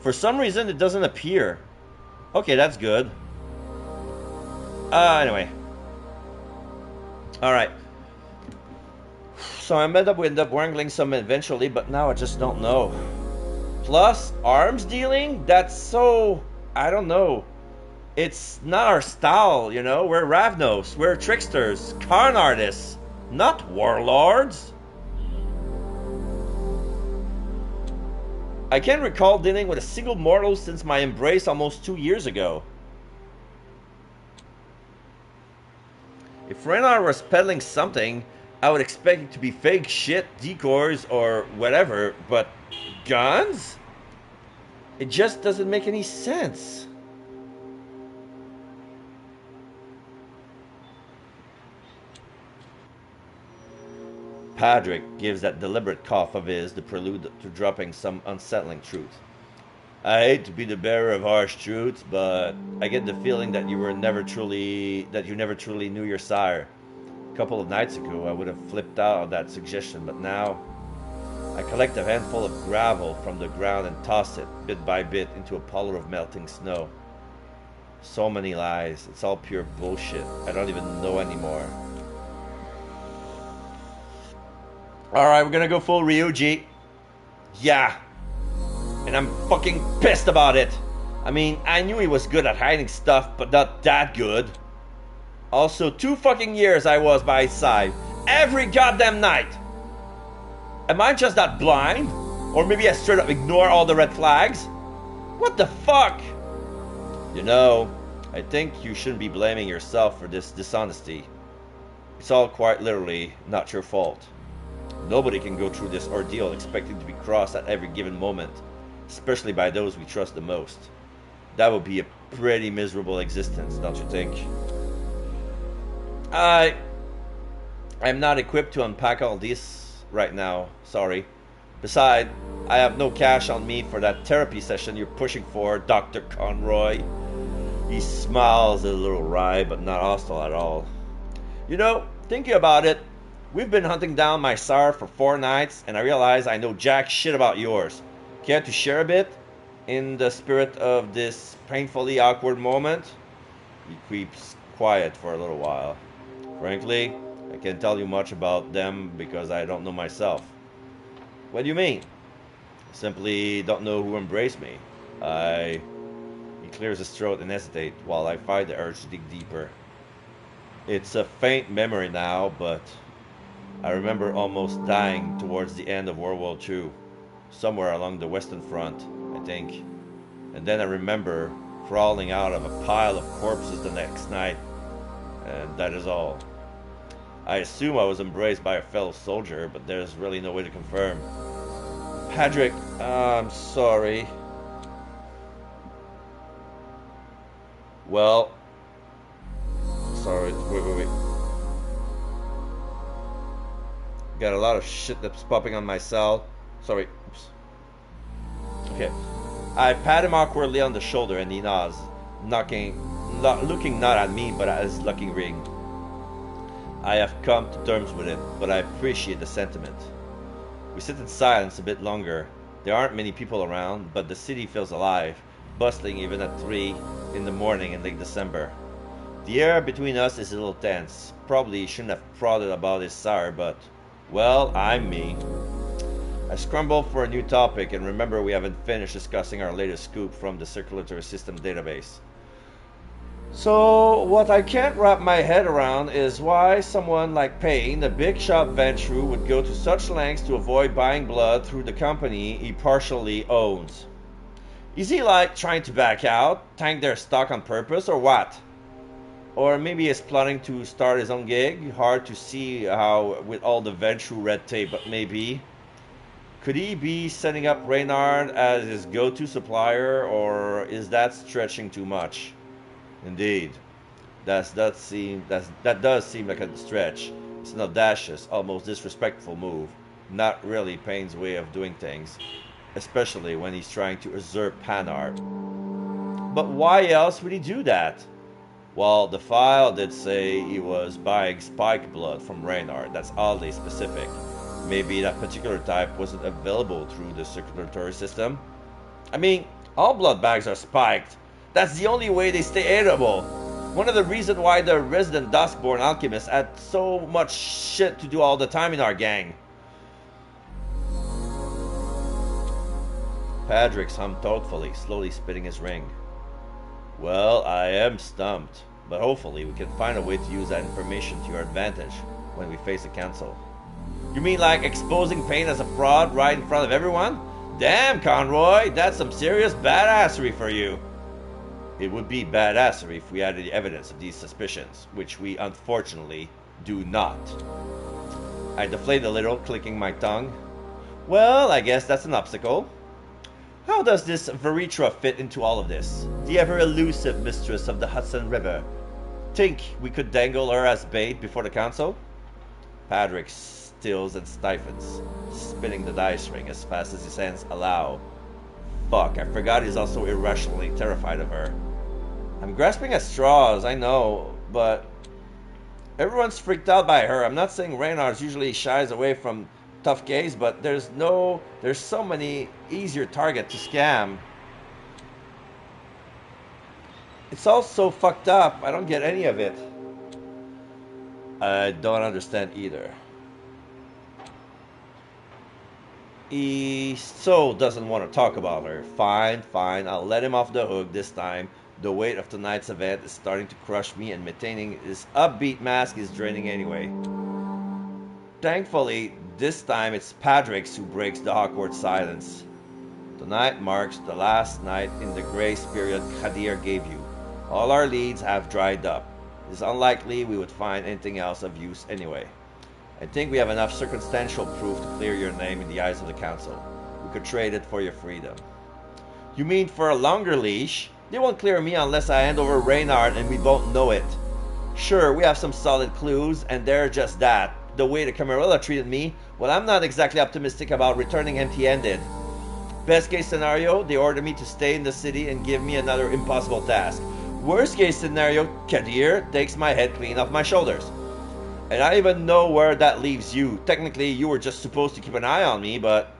Speaker 1: For some reason, it doesn't appear. Okay, that's good. Anyway. Alright. So I end up wrangling some eventually, but now I just don't know. Plus, arms dealing? That's so... I don't know. It's not our style, you know? We're Ravnos. We're tricksters. Con artists. Not warlords. I can't recall dealing with a single mortal since my embrace almost 2 years ago. If Reynard was peddling something, I would expect it to be fake shit, decoys, or whatever, but guns? It just doesn't make any sense. Patrick gives that deliberate cough of his the prelude to dropping some unsettling truth. I hate to be the bearer of harsh truths, but I get the feeling that you never truly knew your sire. A couple of nights ago, I would have flipped out on that suggestion, but now I collect a handful of gravel from the ground and toss it, bit by bit, into a puddle of melting snow. So many lies. It's all pure bullshit. I don't even know anymore. Alright, we're gonna go full Ryuji. Yeah. And I'm fucking pissed about it. I mean, I knew he was good at hiding stuff, but not that good. Also, 2 fucking years I was by his side. Every goddamn night. Am I just that blind? Or maybe I straight up ignore all the red flags? What the fuck? You know, I think you shouldn't be blaming yourself for this dishonesty. It's all quite literally not your fault. Nobody can go through this ordeal expecting to be crossed at every given moment, especially by those we trust the most. That would be a pretty miserable existence, don't you think? I'm not equipped to unpack all this right now, sorry. Besides, I have no cash on me for that therapy session you're pushing for, Dr. Conroy. He smiles a little wry, but not hostile at all. You know, thinking about it, we've been hunting down my sire for 4 nights, and I realize I know jack shit about yours. Care to share a bit? In the spirit of this painfully awkward moment? He keeps quiet for a little while. Frankly, I can't tell you much about them because I don't know myself. What do you mean? I simply don't know who embraced me. He clears his throat and hesitates while I fight the urge to dig deeper. It's a faint memory now, but I remember almost dying towards the end of World War II, somewhere along the Western Front, I think. And then I remember crawling out of a pile of corpses the next night, and that is all. I assume I was embraced by a fellow soldier, but there's really no way to confirm. Patrick, I'm sorry. Well, sorry, wait. Got a lot of shit that's popping on my cell. Sorry, oops. Okay. I pat him awkwardly on the shoulder and he nods, looking not at me but at his lucky ring. I have come to terms with it, but I appreciate the sentiment. We sit in silence a bit longer. There aren't many people around, but the city feels alive, bustling even at 3 in the morning in late December. The air between us is a little tense. Probably shouldn't have prodded about his sour, but, well, I'm me. I scramble for a new topic and remember we haven't finished discussing our latest scoop from the circulatory system database. So, what I can't wrap my head around is why someone like Payne, a big shot Ventrue, would go to such lengths to avoid buying blood through the company he partially owns. Is he like trying to back out, tank their stock on purpose, or what? Or maybe he's plotting to start his own gig? Hard to see how with all the Ventrue red tape, but maybe. Could he be setting up Reynard as his go-to supplier, or is that stretching too much? Indeed, that does seem like a stretch. It's an audacious, almost disrespectful move. Not really Payne's way of doing things, especially when he's trying to usurp Panhard. But why else would he do that? Well, the file did say he was buying spike blood from Reynard. That's oddly specific. Maybe that particular type wasn't available through the circulatory system. I mean, all blood bags are spiked. That's the only way they stay edible. One of the reasons why the resident Duskborn alchemist had so much shit to do all the time in our gang. Patrick hummed thoughtfully, slowly spitting his ring. Well, I am stumped, but hopefully we can find a way to use that information to your advantage when we face the council. You mean like exposing Payne as a fraud right in front of everyone? Damn, Conroy, that's some serious badassery for you. It would be badassery if we had any evidence of these suspicions, which we unfortunately do not. I deflate a little, clicking my tongue. Well, I guess that's an obstacle. How does this Veritra fit into all of this? The ever-elusive mistress of the Hudson River. Think we could dangle her as bait before the council? Patrick stills and stiffens, spinning the dice ring as fast as his hands allow. Fuck, I forgot he's also irrationally terrified of her. I'm grasping at straws, I know, but everyone's freaked out by her. I'm not saying Reynard usually shies away from tough gays, but there's so many easier targets to scam. It's all so fucked up. I don't get any of it. I don't understand either. He so doesn't want to talk about her. Fine, I'll let him off the hook this time. The weight of tonight's event is starting to crush me, and maintaining his upbeat mask is draining anyway. Thankfully, this time it's Patrick's who breaks the awkward silence. Tonight marks the last night in the grace period Khadir gave you. All our leads have dried up. It's unlikely we would find anything else of use anyway. I think we have enough circumstantial proof to clear your name in the eyes of the council. We could trade it for your freedom. You mean for a longer leash? They won't clear me unless I hand over Reynard and we both know it. Sure, we have some solid clues, and they're just that. The way the Camarilla treated me, well, I'm not exactly optimistic about returning empty-handed. Best case scenario, they order me to stay in the city and give me another impossible task. Worst case scenario, Kadir takes my head clean off my shoulders. And I don't even know where that leaves you. Technically, you were just supposed to keep an eye on me, but...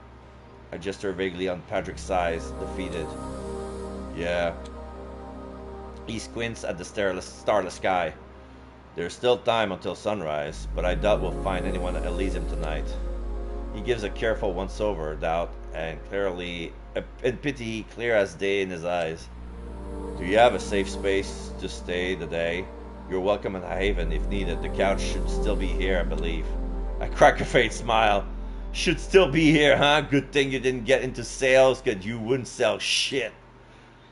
Speaker 1: I gesture vaguely on Patrick's size, defeated. Yeah. He squints at the starless sky. There's still time until sunrise, but I doubt we'll find anyone at Elysium tonight. He gives a careful once-over, doubt, and pity clear as day in his eyes. Do you have a safe space to stay the day? You're welcome in Haven if needed. The couch should still be here, I believe. I crack a faint smile. Should still be here, huh? Good thing you didn't get into sales, cause you wouldn't sell shit.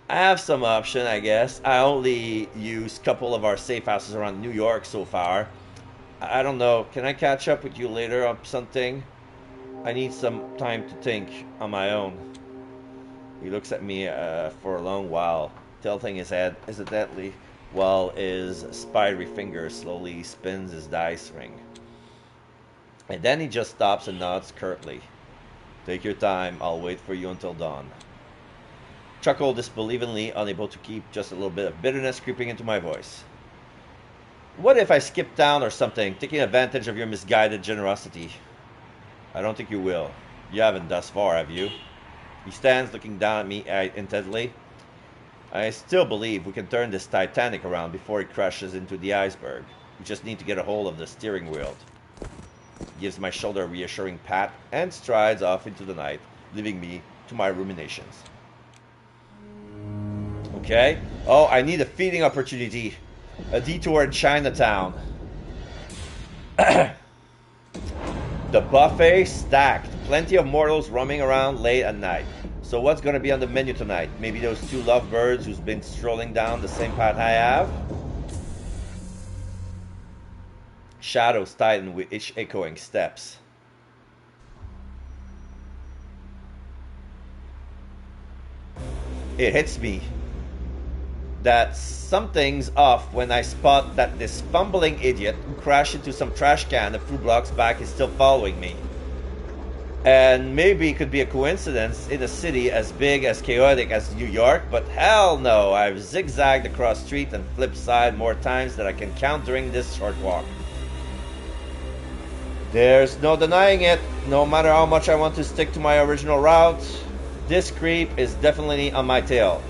Speaker 1: I have some option, I guess. I only used a couple of our safe houses around New York so far. I don't know. Can I catch up with you later on something? I need some time to think on my own. He looks at me for a long while, tilting his head hesitantly while his spidery finger slowly spins his dice ring. And then he just stops and nods curtly. Take your time, I'll wait for you until dawn. Chuckled disbelievingly, unable to keep just a little bit of bitterness creeping into my voice. What if I skip town or something, taking advantage of your misguided generosity? I don't think you will. You haven't thus far, have you? He stands looking down at me intently. I still believe we can turn this Titanic around before it crashes into the iceberg. We just need to get a hold of the steering wheel. He gives my shoulder a reassuring pat and strides off into the night, leaving me to my ruminations. Okay. Oh, I need a feeding opportunity. A detour in Chinatown. The buffet stacked. Plenty of mortals roaming around late at night. So what's going to be on the menu tonight? Maybe those two lovebirds who's been strolling down the same path I have? Shadows tighten with each echoing steps. It hits me that something's off when I spot that this fumbling idiot who crashed into some trash can a few blocks back is still following me. And maybe it could be a coincidence in a city as big as chaotic as New York, but hell no, I've zigzagged across street and flipped side more times than I can count during this short walk. There's no denying it, no matter how much I want to stick to my original route, this creep is definitely on my tail.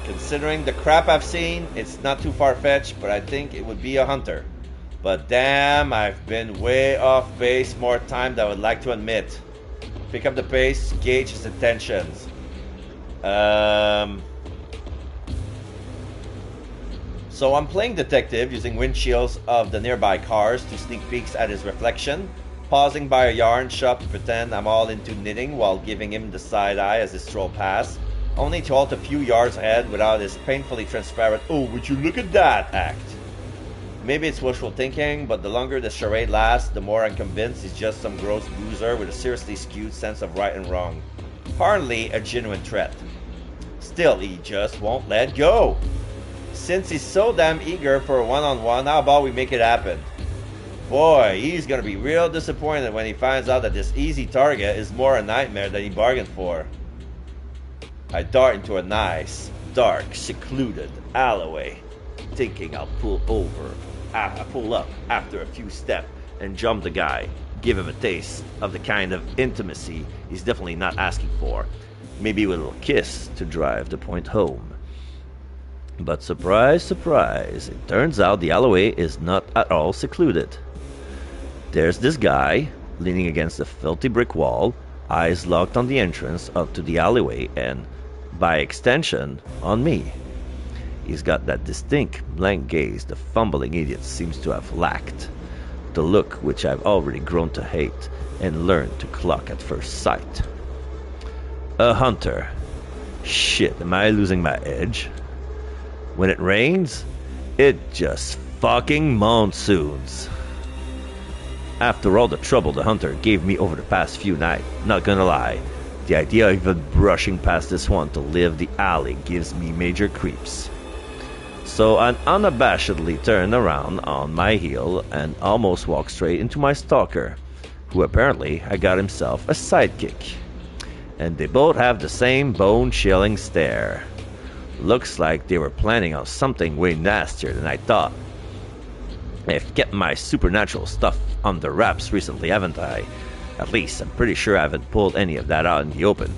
Speaker 1: Considering the crap I've seen, it's not too far-fetched, but I think it would be a hunter. But damn, I've been way off base more time than I would like to admit. Pick up the pace, gauge his intentions. So I'm playing detective using windshields of the nearby cars to sneak peeks at his reflection, pausing by a yarn shop to pretend I'm all into knitting while giving him the side eye as his stroll past, only to halt a few yards ahead without his painfully transparent "oh, would you look at that" act. Maybe it's wishful thinking, but the longer the charade lasts, the more I'm convinced he's just some gross boozer with a seriously skewed sense of right and wrong. Hardly a genuine threat. Still, he just won't let go. Since he's so damn eager for a one-on-one, how about we make it happen? Boy, he's gonna be real disappointed when he finds out that this easy target is more a nightmare than he bargained for. I dart into a nice, dark, secluded alleyway, thinking I'll pull up after a few steps and jump the guy, give him a taste of the kind of intimacy he's definitely not asking for. Maybe with a little kiss to drive the point home. But surprise, surprise, it turns out the alleyway is not at all secluded. There's this guy leaning against a filthy brick wall, eyes locked on the entrance up to the alleyway and, by extension, on me. He's got that distinct blank gaze the fumbling idiot seems to have lacked. The look which I've already grown to hate and learned to clock at first sight. A hunter. Shit, am I losing my edge? When it rains, it just fucking monsoons. After all the trouble the hunter gave me over the past few nights, not gonna lie, the idea of even brushing past this one to live the alley gives me major creeps. So I unabashedly turn around on my heel and almost walk straight into my stalker, who apparently had got himself a sidekick. And they both have the same bone-chilling stare. Looks like they were planning on something way nastier than I thought. I've kept my supernatural stuff under wraps recently, haven't I? At least I'm pretty sure I haven't pulled any of that out in the open.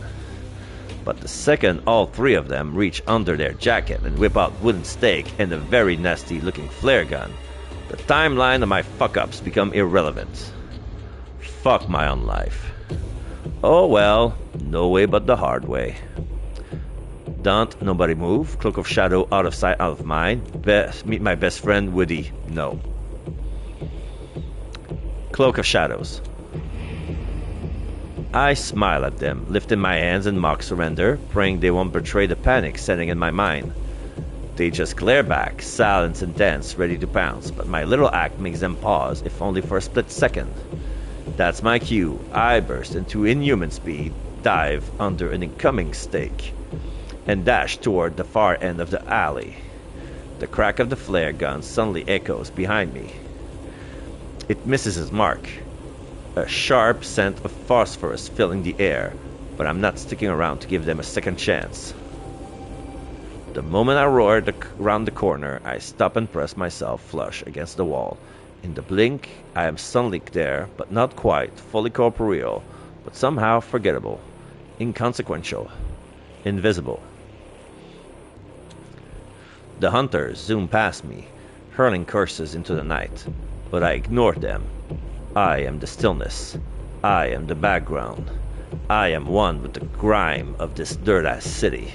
Speaker 1: But the second all three of them reach under their jacket and whip out wooden stake and a very nasty looking flare gun, the timeline of my fuck-ups become irrelevant. Fuck my own life. Oh well, no way but the hard way. Don't nobody move. Cloak of shadow out of sight, out of mind. Meet my best friend Woody. No. Cloak of Shadows. I smile at them, lifting my hands in mock surrender, praying they won't betray the panic setting in my mind. They just glare back, silent and tense, ready to pounce, but my little act makes them pause, if only for a split second. That's my cue. I burst into inhuman speed, dive under an incoming stake, and dash toward the far end of the alley. The crack of the flare gun suddenly echoes behind me. It misses its mark. A sharp scent of phosphorus filling the air, but I'm not sticking around to give them a second chance. The moment I roar around the corner, I stop and press myself flush against the wall. In the blink, I am suddenly there, but not quite, fully corporeal, but somehow forgettable, inconsequential, invisible. The hunters zoom past me, hurling curses into the night, but I ignore them. I am the stillness. I am the background. I am one with the grime of this dirt-ass city.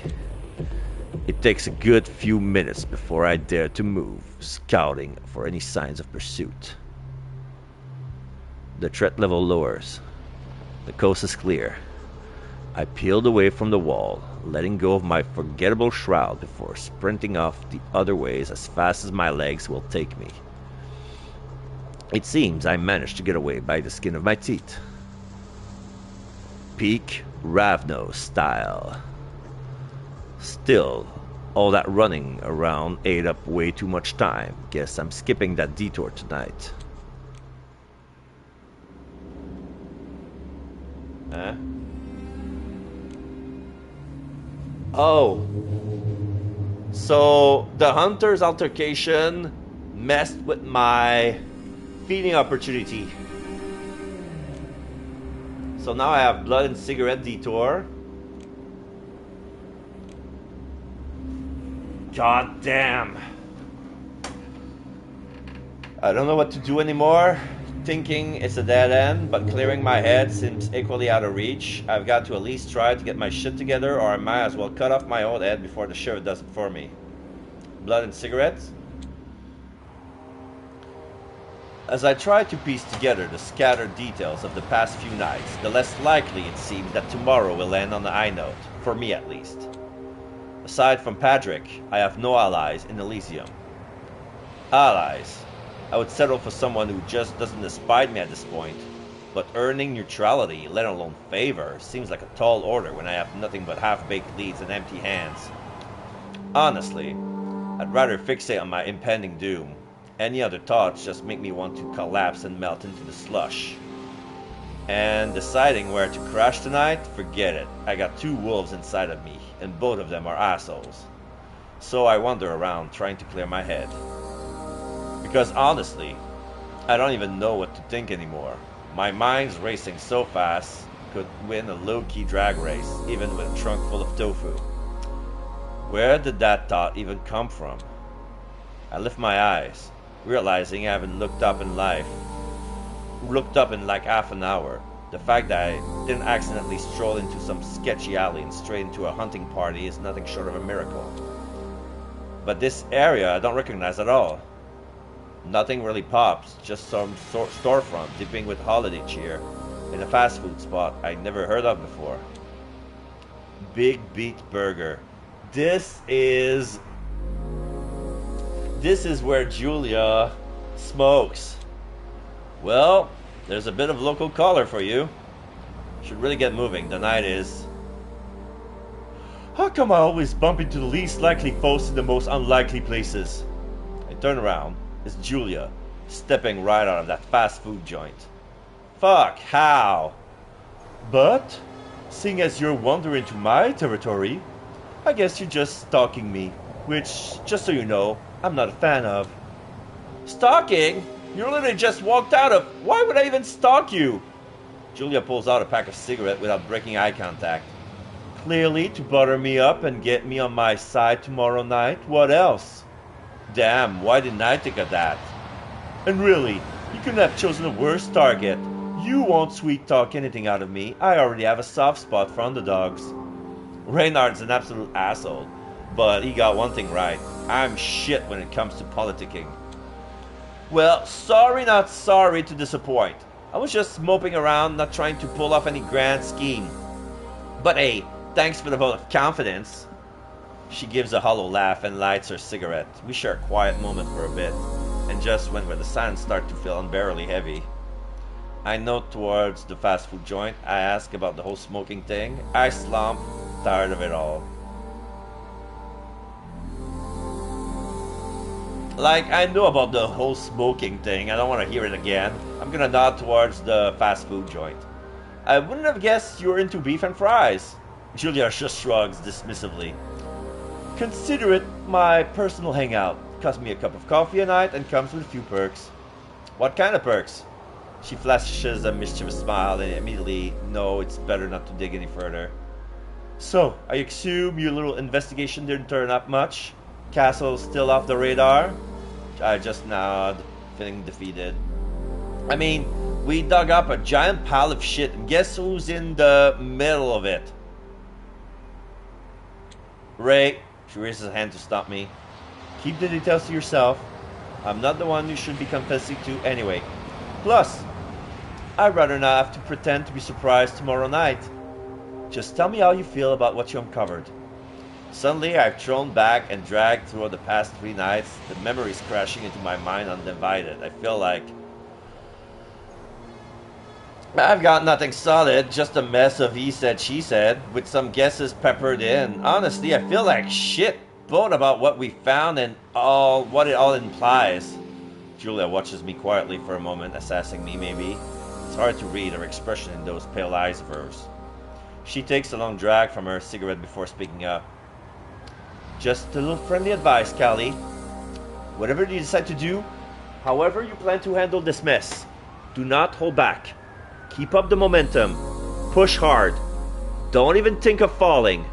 Speaker 1: It takes a good few minutes before I dare to move, scouting for any signs of pursuit. The threat level lowers. The coast is clear. I peeled away from the wall, letting go of my forgettable shroud before sprinting off the other ways as fast as my legs will take me. It seems I managed to get away by the skin of my teeth. Peak Ravno style. Still, all that running around ate up way too much time. Guess I'm skipping that detour tonight. Huh? Oh. So, the hunter's altercation messed with my feeding opportunity. So now I have blood and cigarette detour. God damn. I don't know what to do anymore. Thinking it's a dead end, but clearing my head seems equally out of reach. I've got to at least try to get my shit together, or I might as well cut off my own head before the sheriff does it for me. Blood and cigarettes? As I try to piece together the scattered details of the past few nights, the less likely it seems that tomorrow will end on a high note, for me at least. Aside from Patrick, I have no allies in Elysium. Allies? I would settle for someone who just doesn't despise me at this point, but earning neutrality, let alone favor, seems like a tall order when I have nothing but half-baked leads and empty hands. Honestly, I'd rather fixate on my impending doom. Any other thoughts just make me want to collapse and melt into the slush. And deciding where to crash tonight? Forget it. I got two wolves inside of me, and both of them are assholes. So I wander around trying to clear my head. Because honestly, I don't even know what to think anymore. My mind's racing so fast, could win a low-key drag race, even with a trunk full of tofu. Where did that thought even come from? I lift my eyes, realizing I haven't looked up in like half an hour. The fact that I didn't accidentally stroll into some sketchy alley and straight into a hunting party is nothing short of a miracle. But this area I don't recognize at all. Nothing really pops, just some storefront dipping with holiday cheer in a fast food spot I'd never heard of before. Big Beat Burger. This is where Julia smokes. Well, there's a bit of local color for you. Should really get moving. The night is... How come I always bump into the least likely folks in the most unlikely places? I turn around. It's Julia, stepping right out of that fast food joint. Fuck, how? But, seeing as you're wandering into my territory, I guess you're just stalking me. Which, just so you know, I'm not a fan of. Stalking? You literally just walked out of... Why would I even stalk you? Julia pulls out a pack of cigarettes without breaking eye contact. Clearly to butter me up and get me on my side tomorrow night. What else? Damn, why didn't I think of that? And really, you couldn't have chosen a worse target. You won't sweet talk anything out of me. I already have a soft spot for underdogs. Reynard's an absolute asshole, but he got one thing right. I'm shit when it comes to politicking. Well, sorry not sorry to disappoint. I was just moping around, not trying to pull off any grand scheme. But hey, thanks for the vote of confidence. She gives a hollow laugh and lights her cigarette. We share a quiet moment for a bit, and just when the sands start to feel unbearably heavy, I note towards the fast food joint. I ask about the whole smoking thing. I slump, tired of it all. Like, I know about the whole smoking thing. I don't want to hear it again. I'm gonna nod towards the fast food joint. I wouldn't have guessed you were into beef and fries. Julia just shrugs dismissively. Consider it my personal hangout. Costs me a cup of coffee a night and comes with a few perks. What kind of perks? She flashes a mischievous smile and immediately know it's better not to dig any further. So, I assume your little investigation didn't turn up much? Castle still off the radar? I just nod, feeling defeated. I mean, we dug up a giant pile of shit and guess who's in the middle of it? Ray. She raises a hand to stop me. Keep the details to yourself. I'm not the one you should be confessing to anyway. Plus, I'd rather not have to pretend to be surprised tomorrow night. Just tell me how you feel about what you uncovered. Suddenly, I've thrown back and dragged through the past 3 nights, the memories crashing into my mind undivided. I feel like I've got nothing solid, just a mess of he said, she said, with some guesses peppered in. Honestly, I feel like shit, both about what we found and what it all implies. Julia watches me quietly for a moment, assessing me maybe. It's hard to read her expression in those pale eyes of hers. She takes a long drag from her cigarette before speaking up. Just a little friendly advice, Callie. Whatever you decide to do, however you plan to handle this mess, do not hold back. Keep up the momentum. Push hard. Don't even think of falling.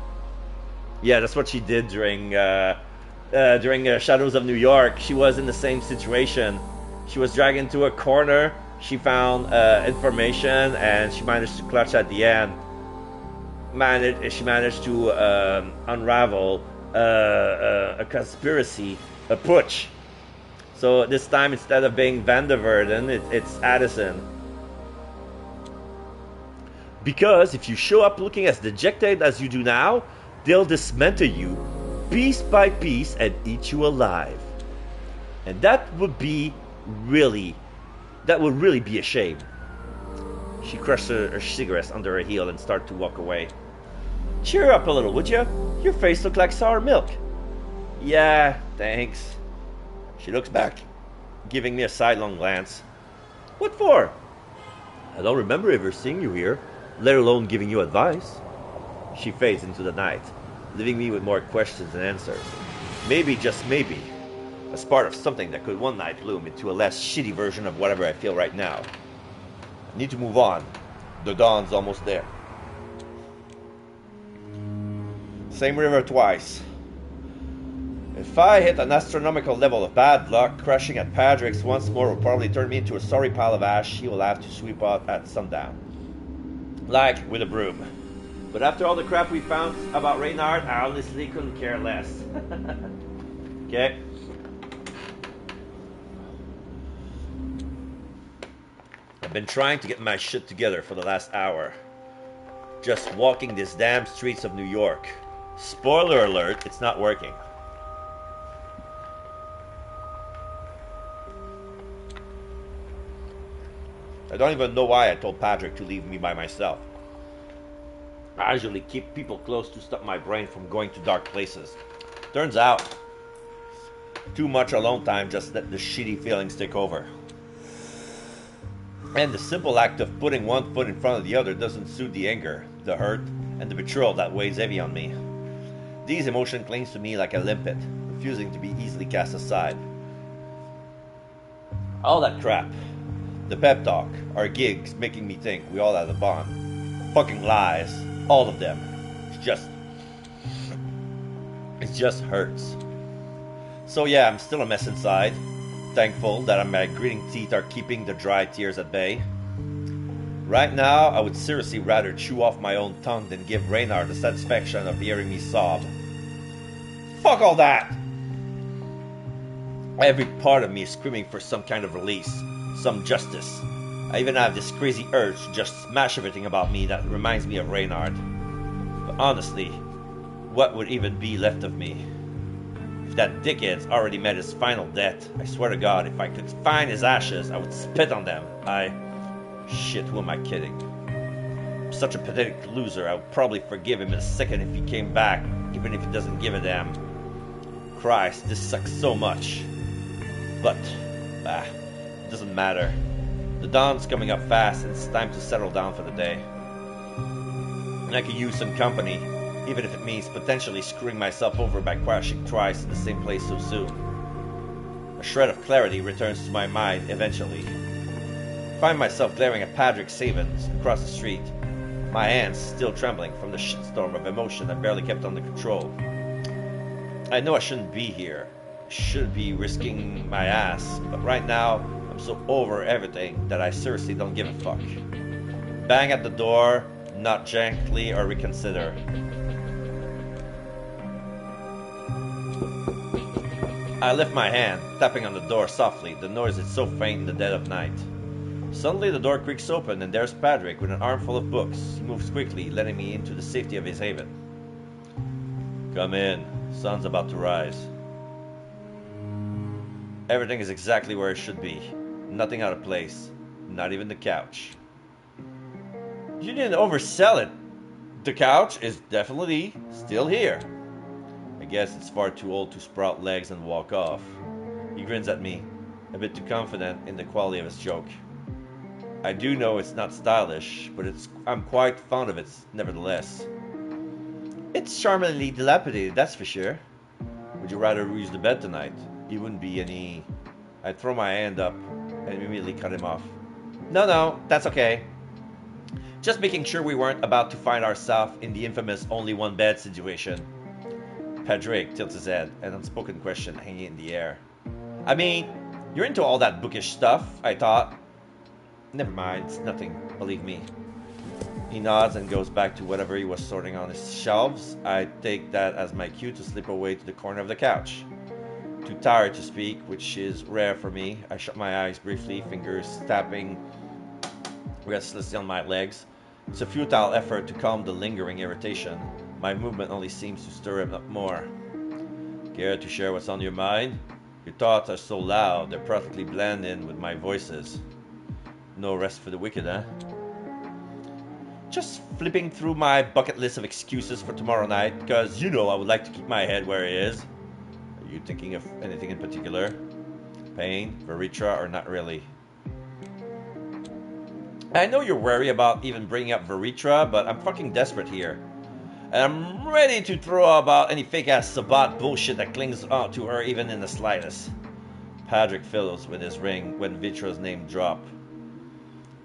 Speaker 1: Yeah, that's what she did during Shadows of New York. She was in the same situation. She was dragged into a corner. She found information, and she managed to clutch at the end. She managed to unravel a conspiracy, a putsch. So this time, instead of being Van der Verden, it's Addison. Because if you show up looking as dejected as you do now, they'll dismantle you piece by piece and eat you alive. And that would really be a shame. She crushed her cigarettes under her heel and started to walk away. Cheer up a little, would you? Your face looks like sour milk. Yeah, thanks. She looks back, giving me a sidelong glance. What for? I don't remember ever seeing you here, let alone giving you advice. She fades into the night, leaving me with more questions than answers. Maybe, just maybe, as part of something that could one night bloom into a less shitty version of whatever I feel right now. I need to move on. The dawn's almost there. Same river twice. If I hit an astronomical level of bad luck, crashing at Patrick's once more will probably turn me into a sorry pile of ash he will have to sweep out at sundown. Like with a broom. But after all the crap we found about Reynard, I honestly couldn't care less. Okay. I've been trying to get my shit together for the last hour. Just walking these damn streets of New York. Spoiler alert, it's not working. I don't even know why I told Patrick to leave me by myself. I usually keep people close to stop my brain from going to dark places. Turns out, too much alone time just let the shitty feelings take over. And the simple act of putting one foot in front of the other doesn't soothe the anger, the hurt, and the betrayal that weighs heavy on me. These emotion clings to me like a limpet, refusing to be easily cast aside. All that crap, the pep talk, our gigs making me think we all had a bond. Fucking lies, all of them. It just hurts. So yeah, I'm still a mess inside. Thankful that my gritting teeth are keeping the dry tears at bay. Right now, I would seriously rather chew off my own tongue than give Reynard the satisfaction of hearing me sob. Fuck all that! Every part of me is screaming for some kind of release, some justice. I even have this crazy urge to just smash everything about me that reminds me of Reynard. But honestly, what would even be left of me? If that dickhead's already met his final death, I swear to God, if I could find his ashes, I would spit on them. Shit, who am I kidding? I'm such a pathetic loser, I would probably forgive him in a second if he came back, even if he doesn't give a damn. Christ, this sucks so much. But, it doesn't matter. The dawn's coming up fast, and it's time to settle down for the day. And I could use some company, even if it means potentially screwing myself over by crashing twice in the same place so soon. A shred of clarity returns to my mind eventually. I find myself glaring at Patrick Savins across the street, my hands still trembling from the shitstorm of emotion I barely kept under control. I know I shouldn't be here. I should be risking my ass, but right now, I'm so over everything that I seriously don't give a fuck. Bang at the door, not gently or reconsider. I lift my hand, tapping on the door softly. The noise is so faint in the dead of night. Suddenly the door creaks open and there's Patrick with an armful of books. He moves quickly, letting me into the safety of his haven. Come in. Sun's about to rise. Everything is exactly where it should be. Nothing out of place. Not even the couch. You didn't oversell it. The couch is definitely still here. I guess it's far too old to sprout legs and walk off. He grins at me, a bit too confident in the quality of his joke. I do know it's not stylish, but I'm quite fond of it nevertheless. It's charmingly dilapidated, that's for sure. Would you rather use the bed tonight? He wouldn't be any... I'd throw my hand up and immediately cut him off. No, that's okay. Just making sure we weren't about to find ourselves in the infamous only one bed situation. Patrick tilts his head, an unspoken question hanging in the air. I mean, you're into all that bookish stuff, I thought. Never mind, it's nothing, believe me. He nods and goes back to whatever he was sorting on his shelves. I take that as my cue to slip away to the corner of the couch. Too tired to speak, which is rare for me. I shut my eyes briefly, fingers tapping restlessly on my legs. It's a futile effort to calm the lingering irritation. My movement only seems to stir him up more. Care to share what's on your mind? Your thoughts are so loud, they're practically blend in with my voices. No rest for the wicked, eh? Just flipping through my bucket list of excuses for tomorrow night, because you know I would like to keep my head where it is. Are you thinking of anything in particular? Pain, Veritra, or not really? I know you're wary about even bringing up Veritra, but I'm fucking desperate here. And I'm ready to throw about any fake-ass Sabat bullshit that clings on to her even in the slightest. Patrick fiddles with his ring when Vitra's name drops.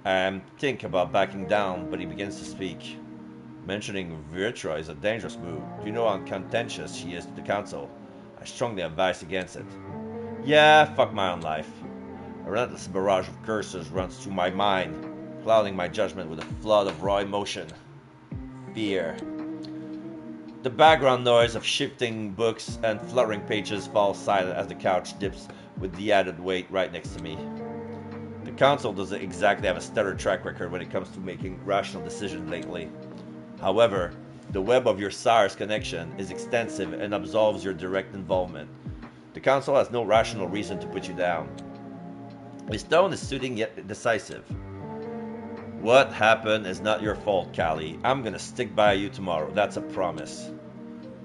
Speaker 1: I think about backing down, but he begins to speak. Mentioning Vitra is a dangerous move. Do you know how contentious she is to the council? I strongly advise against it. Yeah, fuck my own life. A relentless barrage of curses runs through my mind, clouding my judgment with a flood of raw emotion. Fear. The background noise of shifting books and fluttering pages falls silent as the couch dips with the added weight right next to me. The council doesn't exactly have a stellar track record when it comes to making rational decisions lately. However, the web of your sire's connection is extensive and absolves your direct involvement. The council has no rational reason to put you down. His tone is soothing yet decisive. What happened is not your fault, Callie. I'm gonna stick by you tomorrow, that's a promise.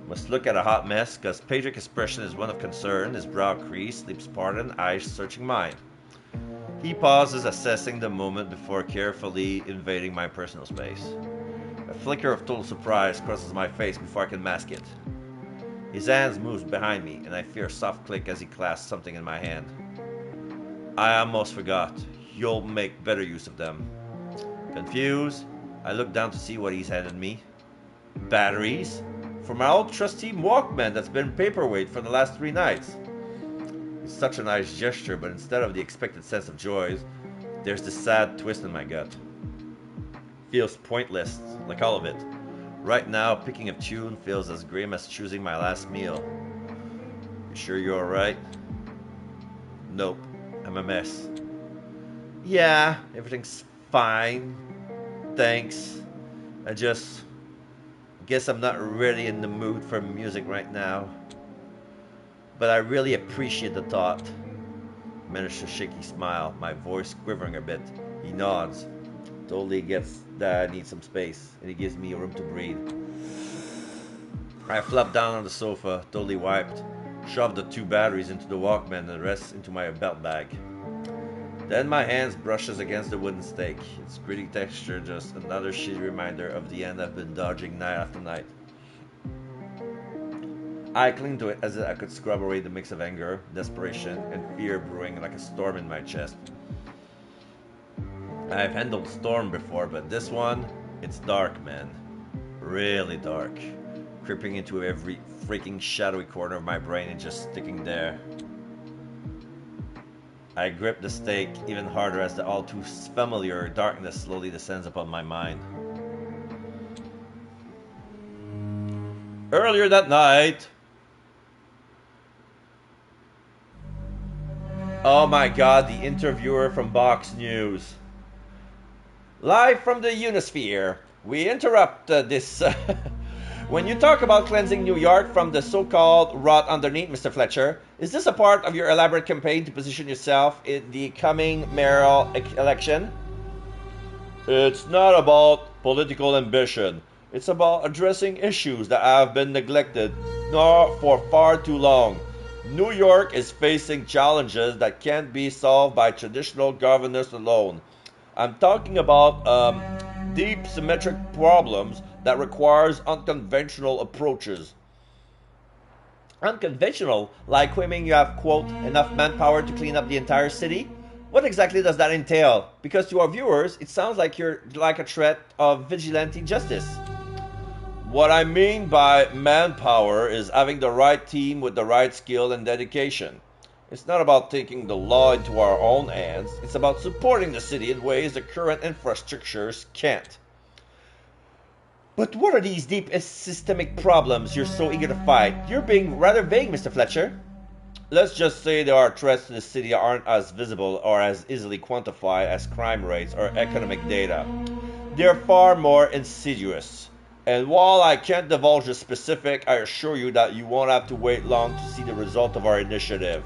Speaker 1: Must look at a hot mess, cause Patrick's expression is one of concern, his brow creased, lips parted, eyes searching mine. He pauses, assessing the moment before carefully invading my personal space. A flicker of total surprise crosses my face before I can mask it. His hands move behind me, and I fear a soft click as he clasps something in my hand. I almost forgot. You'll make better use of them. Confused, I look down to see what he's handed me. Batteries? For my old trusty Walkman that's been paperweight for the last 3 nights. It's such a nice gesture, but instead of the expected sense of joy, there's this sad twist in my gut. Feels pointless, like all of it. Right now, picking a tune feels as grim as choosing my last meal. You sure you're alright? Nope, I'm a mess. Yeah, everything's fine. Thanks. I just guess I'm not really in the mood for music right now. But I really appreciate the thought. I managed a shaky smile, my voice quivering a bit. He nods. Totally gets that I need some space, and he gives me room to breathe. I flop down on the sofa, totally wiped, shoved the 2 batteries into the Walkman and the rest into my belt bag. Then my hands brushes against the wooden stake, its gritty texture just another shitty reminder of the end I've been dodging night after night. I cling to it as if I could scrub away the mix of anger, desperation, and fear brewing like a storm in my chest. I've handled storm before, but this one, it's dark, man. Really dark. Creeping into every freaking shadowy corner of my brain and just sticking there. I grip the stake even harder as the all too familiar darkness slowly descends upon my mind. Earlier that night... Oh my god, the interviewer from Box News. Live from the Unisphere, we interrupt this... When you talk about cleansing New York from the so-called rot underneath, Mr. Fletcher, is this a part of your elaborate campaign to position yourself in the coming mayoral election? It's not about political ambition. It's about addressing issues that have been neglected for far too long. New York is facing challenges that can't be solved by traditional governance alone. I'm talking about deep symmetric problems that requires unconventional approaches. Unconventional, like claiming you have, quote, enough manpower to clean up the entire city? What exactly does that entail? Because to our viewers, it sounds like you're like a threat of vigilante justice. What I mean by manpower is having the right team with the right skill and dedication. It's not about taking the law into our own hands, it's about supporting the city in ways the current infrastructures can't. But what are these deep systemic problems you're so eager to fight? You're being rather vague, Mr. Fletcher. Let's just say there are threats to the city that aren't as visible or as easily quantified as crime rates or economic data. They're far more insidious. And while I can't divulge the specific, I assure you that you won't have to wait long to see the result of our initiative.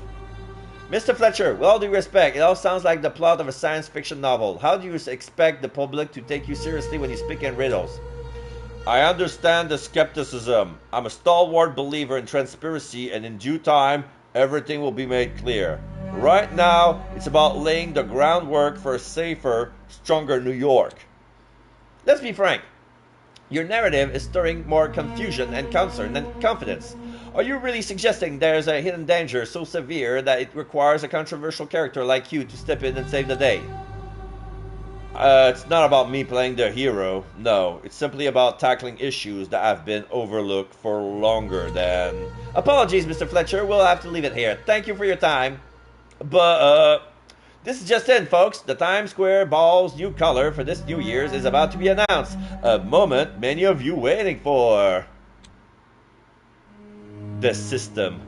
Speaker 1: Mr. Fletcher, with all due respect, it all sounds like the plot of a science fiction novel. How do you expect the public to take you seriously when you speak in riddles? I understand the skepticism. I'm a stalwart believer in transparency, and in due time, everything will be made clear. Right now, it's about laying the groundwork for a safer, stronger New York. Let's be frank. Your narrative is stirring more confusion and concern than confidence. Are you really suggesting there's a hidden danger so severe that it requires a controversial character like you to step in and save the day? It's not about me playing the hero. No, it's simply about tackling issues that have been overlooked for longer than... Apologies, Mr. Fletcher. We'll have to leave it here. Thank you for your time. But, this is just in, folks. The Times Square Ball's new color for this New Year's is about to be announced. A moment many of you waiting for. The system.